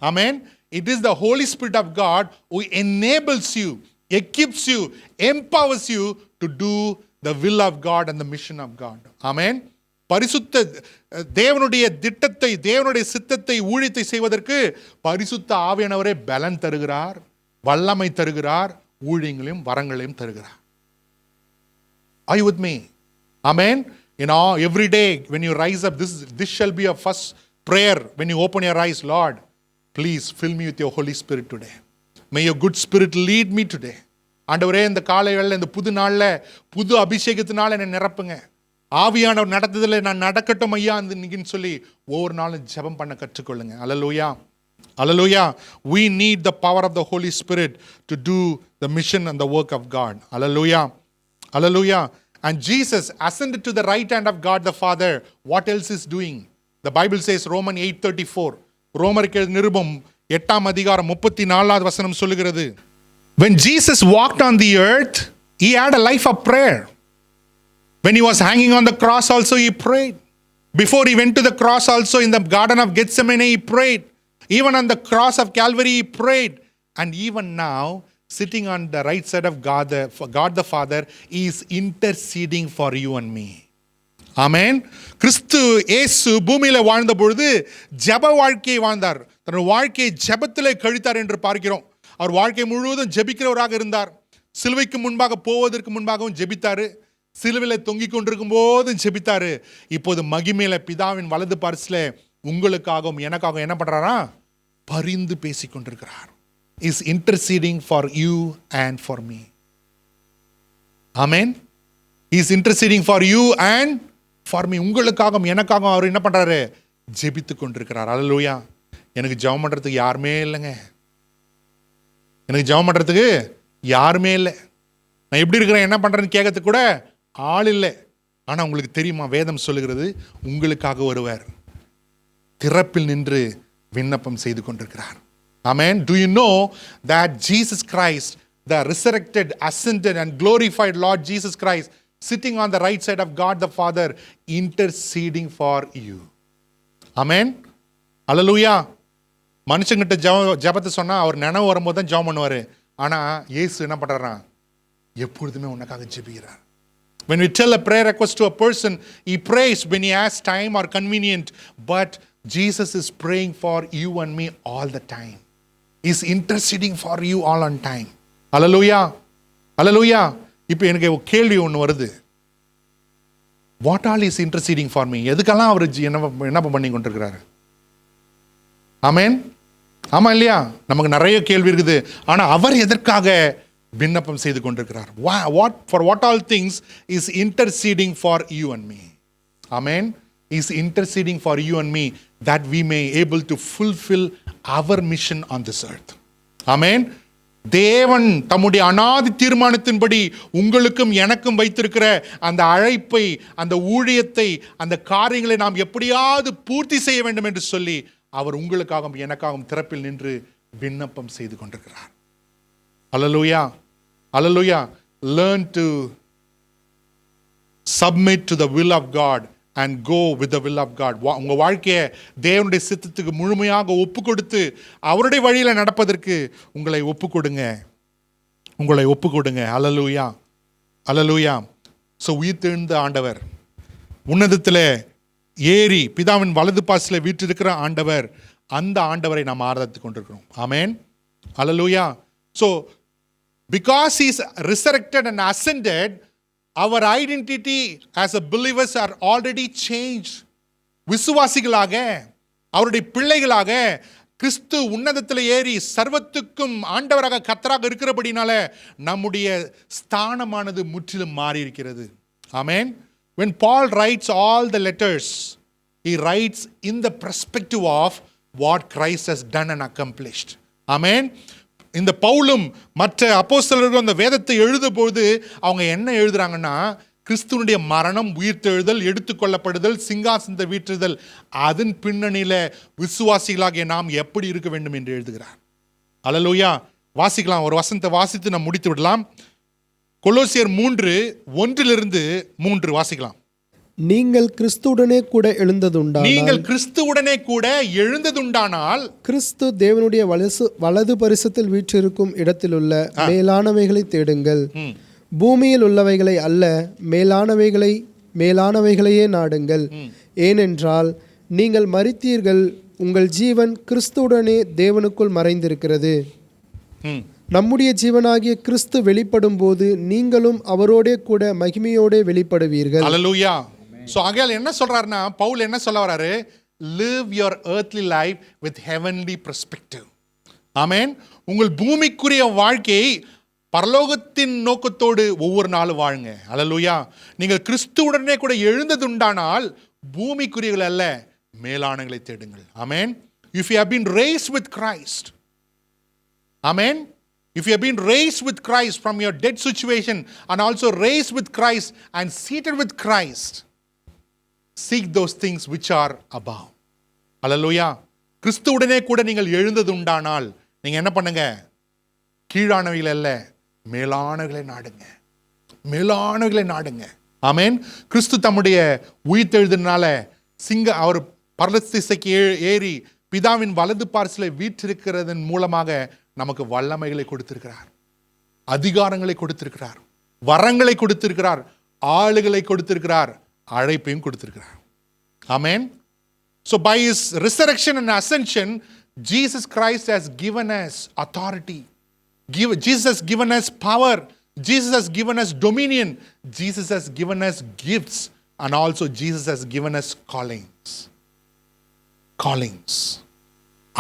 Amen. It is the Holy Spirit of God who enables you, equips you, empowers you to do the will of God and the mission of God. Amen. பரிசுத்த தேவனுடைய திட்டத்தை, தேவனுடைய சித்தத்தை, ஊழியத்தை செய்வதற்கு பரிசுத்த ஆவியானவரே பலன் தருகிறார், வல்லமை தருகிறார், ஊழியங்களையும் வரங்களையும் தருகிறார். Are you with me? Amen. Every day when you rise up, this shall be your first prayer when you open your eyes. Lord, please fill me with your Holy Spirit today. May your good spirit lead me today. ஆண்டவரே, இந்த காலை வேளையில, இந்த புது நாள்ல புது அபிஷேகத்தினால என்னை நிரப்புங்க. ஆவியானவர் நடத்துதல நான் நடக்கட்டும் ஐயா இன்னைக்குன்னு சொல்லி ஒவ்வொரு நாளும் ஜெபம் பண்ண கற்றுக்கொள்ளுங்க. அல்லேலூயா, அல்லேலூயா. We need the power of the Holy Spirit to do the mission and the work of God. Hallelujah. Hallelujah. And Jesus ascended to the right hand of God the Father. What else is doing? The Bible says, Romans 8:34. ரோமருக்கு நிருபம் 8ஆம் அதிகாரம் 34வது வசனம் சொல்லுகிறது, when Jesus walked on the earth, he had a life of prayer. When he was hanging on the cross also, he prayed. Before he went to the cross also, in the Garden of Gethsemane, he prayed. Even on the cross of Calvary, he prayed. And even now, sitting on the right side of God the Father, he is interceding for you and me. ஆமென். கிறிஸ்து இயேசு பூமியில வாழ்ந்த பொழுது ஜெப வாழ்க்கையை வாழ்ந்தார். தன் வாழ்க்கையை ஜெபத்திலே கழித்தார் என்று பார்க்கிறோம். அவர் வாழ்க்கை முழுவதும் ஜெபிக்கிறவராக இருந்தார். சிலுவைக்கு முன்பாக போவதற்கு முன்பாகவும் ஜெபித்தாரு. சிலுவையில் தொங்கிக் கொண்டிருக்கும் போதும் ஜெபித்தாரு. இப்போது மகிமையில பிதாவின் வலது பார்சில உங்களுக்காகவும் எனக்காகவும் என்ன பண்றாரா? பரிந்து பேசிக் கொண்டிருக்கிறார். Is interceding for you and for me. Amen. He is interceding for you and for me. உங்களுக்காகவும் எனக்காகவும் அவர் என்ன பண்றாரு? ஜெபித்துக் கொண்டிருக்கிறார். அல்லேலூயா. எனக்கு ஜெபம் பண்றதுக்கு யாருமே இல்லைங்க. எனக்கு ஜெபம் பண்றதுக்கு யாருமே இல்லை. நான் எப்படி இருக்கிறேன், என்ன பண்றேன்னு கேட்கறதுக்கு கூட ஆள் இல்லை. ஆனா உங்களுக்கு தெரியுமா, வேதம் சொல்லுகிறது, உங்களுக்காக ஒருவர் திறப்பில் நின்று விண்ணப்பம் செய்து கொண்டிருக்கிறார். Amen. Do you know that Jesus Christ, the resurrected, ascended and glorified Lord Jesus Christ, sitting on the right side of God the Father, interceding for you. Amen. Hallelujah. மனுஷங்கிட்ட ஜெபத்தை சொன்னா அவர் நினைவு வரும்போது தான் ஜெபம் பண்ணுவாரு. ஆனா இயேசு என்ன பண்றாரா? எப்பொழுதுமே உனக்காக ஜெபிக்கிறார். When we tell a prayer request to a person, he prays when he has time or convenient, but Jesus is praying for you and me all the time. He's interceding for you all on time. Hallelujah. Hallelujah. இப்போ எனக்கு ஒரு கேள்வி ஒன்று வருது. What all is interceding for me? எதுக்கெல்லாம் அவர் என்ன பண்ணி கொண்டிருக்கிறாரு? ஆமென். ஆமா இல்லையா? நமக்கு நிறைய கேள்வி இருக்குது. ஆனா அவர் எதற்காக விண்ணப்பம் செய்து கொண்டிருக்கிறார்? For what all things is interceding for you and me? Amen. Is interceding for you and me that we may able to fulfill our mission on this earth. Amen. தேவன் தம்முடைய அநாதி தீர்மானத்தின்படி உங்களுக்கும் எனக்கும் வைத்திருக்கிற அந்த அழைப்பை, அந்த ஊழியத்தை, அந்த காரியங்களை நாம் எப்படியாவது பூர்த்தி செய்ய வேண்டும் என்று சொல்லி அவர் உங்களுக்காகவும் எனக்காகவும் திறப்பில் நின்று விண்ணப்பம் செய்து கொண்டிருக்கிறார். Hallelujah. Hallelujah. Learn to submit to the will of God and go with the will of God. உங்க வாழ்க்கையை தேவனுடைய சித்தத்துக்கு முழுமையாக ஒப்பு கொடுத்து அவருடைய வழியில நடப்பதற்கு உங்களை ஒப்பு கொடுங்க. உங்களை ஒப்பு கொடுங்க. Hallelujah. Hallelujah. So உயிர்த்தெழுந்த ஆண்டவர், உன்னதத்தில் ஏறி பிதாவின் வலது பாசில வீற்றிருக்கிற ஆண்டவர், அந்த ஆண்டவரை நாம் ஆராதித்துக் கொண்டிருக்கிறோம். ஆமென். Hallelujah. So because he is resurrected and ascended, our identity as a believers are already changed. விசுவாசிகளாக, அவருடைய பிள்ளைகளாக கிறிஸ்து உன்னதத்தில் ஏறி சர்வத்துக்கும் ஆண்டவராக கர்த்தராக இருக்கிறபடினால நம்முடைய ஸ்தானமானது முற்றிலும் மாறி இருக்கிறது. ஆமென். When Paul writes all the letters, he writes in the perspective of what Christ has done and accomplished. Amen. இந்த பவுலும் மற்ற அப்போஸ்தலர்கள் அந்த வேதத்தை எழுதும்போது அவங்க என்ன எழுதுறாங்கன்னா, கிறிஸ்துவனுடைய மரணம், உயிர்த்தெழுதல், எடுத்துக்கொள்ளப்படுதல், சிங்காசனத்தை வீற்றுதல், அதன் பின்னணியில விசுவாசிகளாகிய நாம் எப்படி இருக்க வேண்டும் என்று எழுதுகிறார். அல்லேலூயா. வாசிக்கலாம், ஒரு வசனத்தை வாசித்து நாம் முடித்து விடலாம். கொலோசியர் 3:1-3 வாசிக்கலாம். நீங்கள் கிறிஸ்துவுடனே கூட எழுந்ததுண்டானால், நீங்கள் கிறிஸ்துவுடனே கூட எழுந்ததுண்டானால், கிறிஸ்து தேவனுடைய வலது பரிசத்தில் வீற்றிருக்கும் இடத்திலுள்ள மேலானவைகளை தேடுங்கள். பூமியில் உள்ளவைகளை அல்ல, மேலானவைகளையே நாடுங்கள். ஏனென்றால் நீங்கள் மரித்தீர்கள், உங்கள் ஜீவன் கிறிஸ்துவுடனே தேவனுக்குள் மறைந்திருக்கிறது. நம்முடைய ஜீவனாகிய கிறிஸ்து வெளிப்படும் போது நீங்களும் அவரோடே கூட மகிமையோடே வெளிப்படுவீர்கள். அல்லேலூயா. சோ ஆகையால் என்ன சொல்றாருன்னா, பவுல் என்ன சொல்ல வராரு? live your earthly life with heavenly perspective. ஆமென். உங்கள் பூமிக்குரிய வாழ்க்கையை பரலோகத்தின் நோக்கத்தோடு ஒவ்வொரு நாளும் வாழுங்க. அல்லேலூயா. நீங்கள் கிறிஸ்துவுடனே கூட எழுந்ததுண்டானால் பூமிக்குரியவர்கள் அல்ல, மேலானவைகளை தேடுங்கள். ஆமென். if you have been raised with Christ, amen, if you have been raised with Christ from your dead situation and also raised with Christ and seated with Christ, seek those things which are above. அல்லேலூயா. கிறிஸ்துவுடனே கூட நீங்கள் எழுந்ததுண்டானால் நீங்க என்ன பண்ணுங்க? கீழானவைகள் அல்ல, மேலானவைகளை நாடுங்க. மேலானவைகளை நாடுங்க. ஆமென். கிறிஸ்து தம்முடைய உயிர்த்தெழுதினால அவர் பரலோகத்திற்கு ஏறி பிதாவின் வலது பார்சிலே வீற்றிருக்கிறதன் மூலமாக நமக்கு வல்லமைகளை கொடுத்திருக்கிறார், அதிகாரங்களை கொடுத்திருக்கிறார், வரங்களை கொடுத்திருக்கிறார், ஆளுகளை கொடுத்திருக்கிறார், அழைப்பையும் கொடுத்திருக்கிறார். ஆமென். So by his resurrection and ascension, Jesus Christ has given us authority. Jesus has given us power. Jesus has given us dominion. Jesus has given us gifts, and also Jesus has given us callings.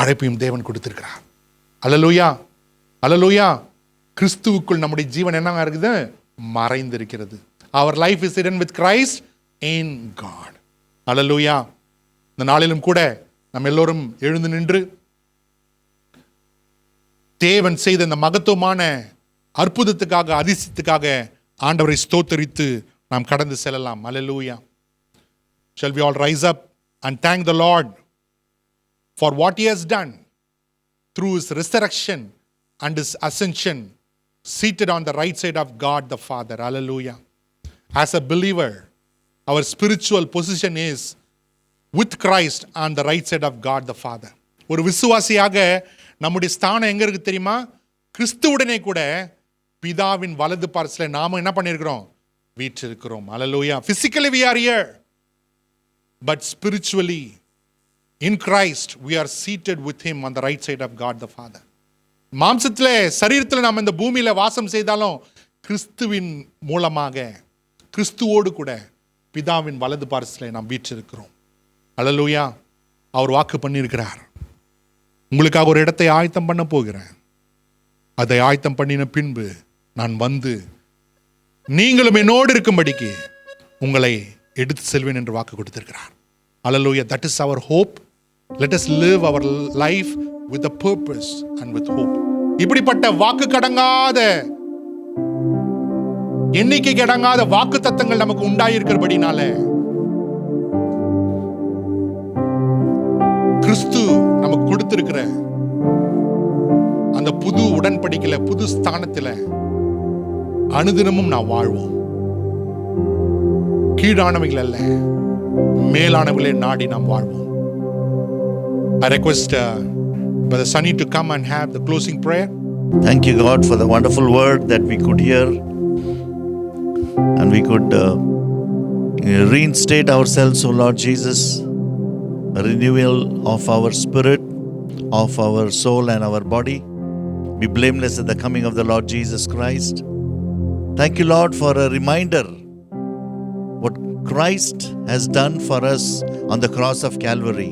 அழைப்பையும் தேவன் கொடுத்திருக்கிறார். அல்லேலூயா. அல்லேலூயா. கிறிஸ்துவுக்குள் நம்முடைய ஜீவன் என்ன இருக்குது? மறைந்திருக்கிறது. Our life is hidden with Christ in God. அல்லேலூயா. இந்த நாளிலும் கூட நம்ம எல்லோரும் எழுந்து நின்று தேவன் செய்த இந்த மகத்துவமான அற்புதத்துக்காக, அதிசயத்துக்காக ஆண்டவரை ஸ்தோத்தரித்து நாம் கடந்து செல்லலாம். அல்லேலூயா. Shall we all rise up and thank the Lord for what he has done through his resurrection and his ascension, seated on the right side of God the Father. Hallelujah. As a believer, our spiritual position is with Christ on the right side of God the Father. ஒரு விசுவாசியாக நம்முடைய ஸ்தானம் எங்க இருக்கு தெரியுமா? கிறிஸ்துவுடனே கூட பிதாவின் வலது பார்சிலே நாம என்ன பண்ணியிருக்கிறோம்? வீற்றிருக்கிறோம். Hallelujah. Physically we are here, but spiritually in Christ we are seated with him on the right side of God the Father. மாம்சத்திலே, சரீரத்தில் நாம் இந்த பூமியில வாசம் செய்தாலும் கிறிஸ்துவின் மூலமாக கிறிஸ்துவோடு கூட பிதாவின் வலது பார்சிலே நாம் வீற்றிருக்கிறோம். அல்லேலூயா. அவர் வாக்கு பண்ணியிருக்கிறார், உங்களுக்காக ஒரு இடத்தை ஆயத்தம் பண்ண போகிறேன், அதை ஆயத்தம் பண்ணின பின்பு நான் வந்து நீங்களும் என்னோடு இருக்கும்படிக்கு உங்களை எடுத்து செல்வேன் என்று வாக்கு கொடுத்திருக்கிறார். Hallelujah. That is our hope. Let us live our life with a purpose and with hope. இப்படிப்பட்ட வாக்கு கடங்காத, எண்ணிக்கை கடங்காத வாக்கு தத்தங்கள் நமக்கு உண்டாயிருக்கிறபடினால கிறிஸ்து நமக்கு கொடுத்திருக்கிற அந்த புது உடன்படிக்கையில, புது ஸ்தானத்துல அனுதினமும் நான் வாழ்வோம். கீழானவைகள் அல்ல, மேலானவர்களே நாடி நாம் வாழ்வோம். I request Brother Sunny to come and have the closing prayer. Thank you, God, for the wonderful word that we could hear, and we could reinstate ourselves, O Lord Jesus, a renewal of our spirit, of our soul and our body. Be blameless at the coming of the Lord Jesus Christ. Thank you, Lord, for a reminder what Christ has done for us on the cross of Calvary.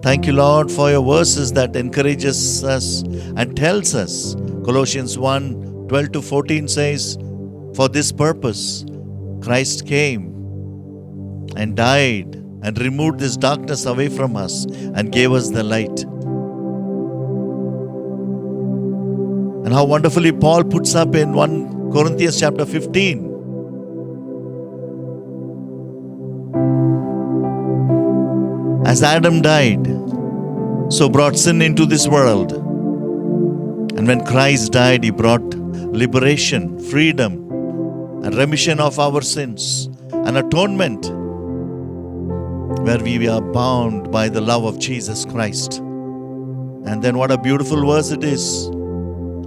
Thank you, Lord, for your verses that encourages us and tells us. Colossians 1:12-14 says, for this purpose Christ came and died and removed this darkness away from us and gave us the light. And And how wonderfully Paul puts up in 1 Corinthians chapter 15. As Adam died, so brought sin into this world. And when Christ died, he brought liberation, freedom, and remission of our sins, an atonement where we are bound by the love of Jesus Christ. And then what a beautiful verse it is.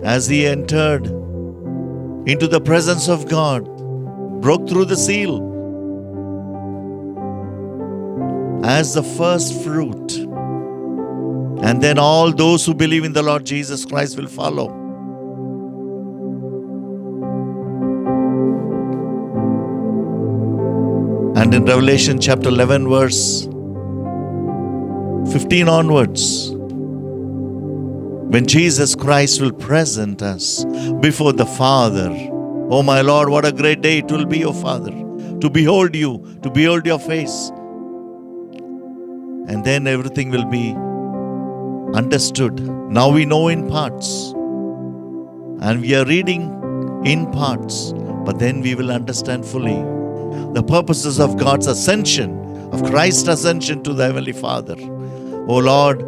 As he entered into the presence of God, broke through the seal as the first fruit. And then all those who believe in the Lord Jesus Christ will follow. And in Revelation chapter 11 verse 15 onwards, when Jesus Christ will present us before the Father. Oh my Lord, what a great day it will be, O Father, to behold you, to behold your face. And then everything will be understood. Now we know in parts, and we are reading in parts, but then we will understand fully the purposes of God's ascension, of Christ's ascension to the Heavenly Father. Oh Lord,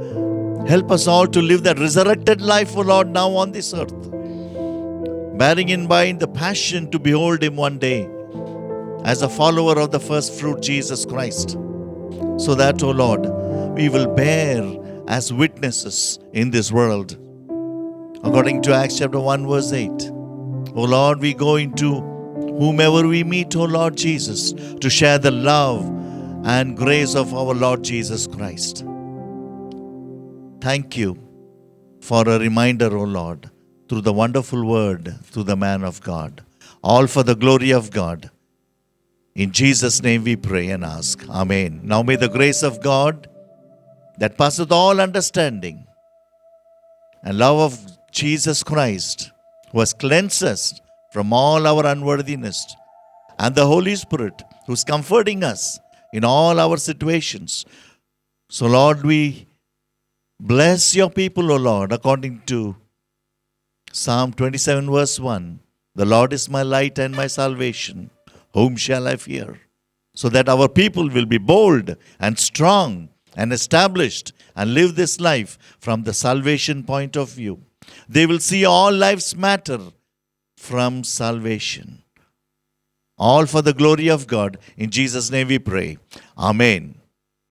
help us all to live that resurrected life, O Lord, now on this earth, bearing in mind the passion to behold Him one day as a follower of the first fruit, Jesus Christ, so that, O Lord, we will bear as witnesses in this world. According to Acts chapter 1 verse 8, O Lord, we go into whomever we meet, O Lord Jesus, to share the love and grace of our Lord Jesus Christ. Thank you for a reminder, O Lord, through the wonderful word, through the man of God. All for the glory of God. In Jesus' name we pray and ask. Amen. Now may the grace of God that passeth all understanding and love of Jesus Christ, who has cleansed us from all our unworthiness, and the Holy Spirit, who is comforting us in all our situations. So Lord, we bless your people, O Lord, according to Psalm 27 verse 1. The Lord is my light and my salvation. Whom shall I fear? So that our people will be bold and strong and established and live this life from the salvation point of view. They will see all lives matter from salvation. All for the glory of God. In Jesus' name we pray. Amen.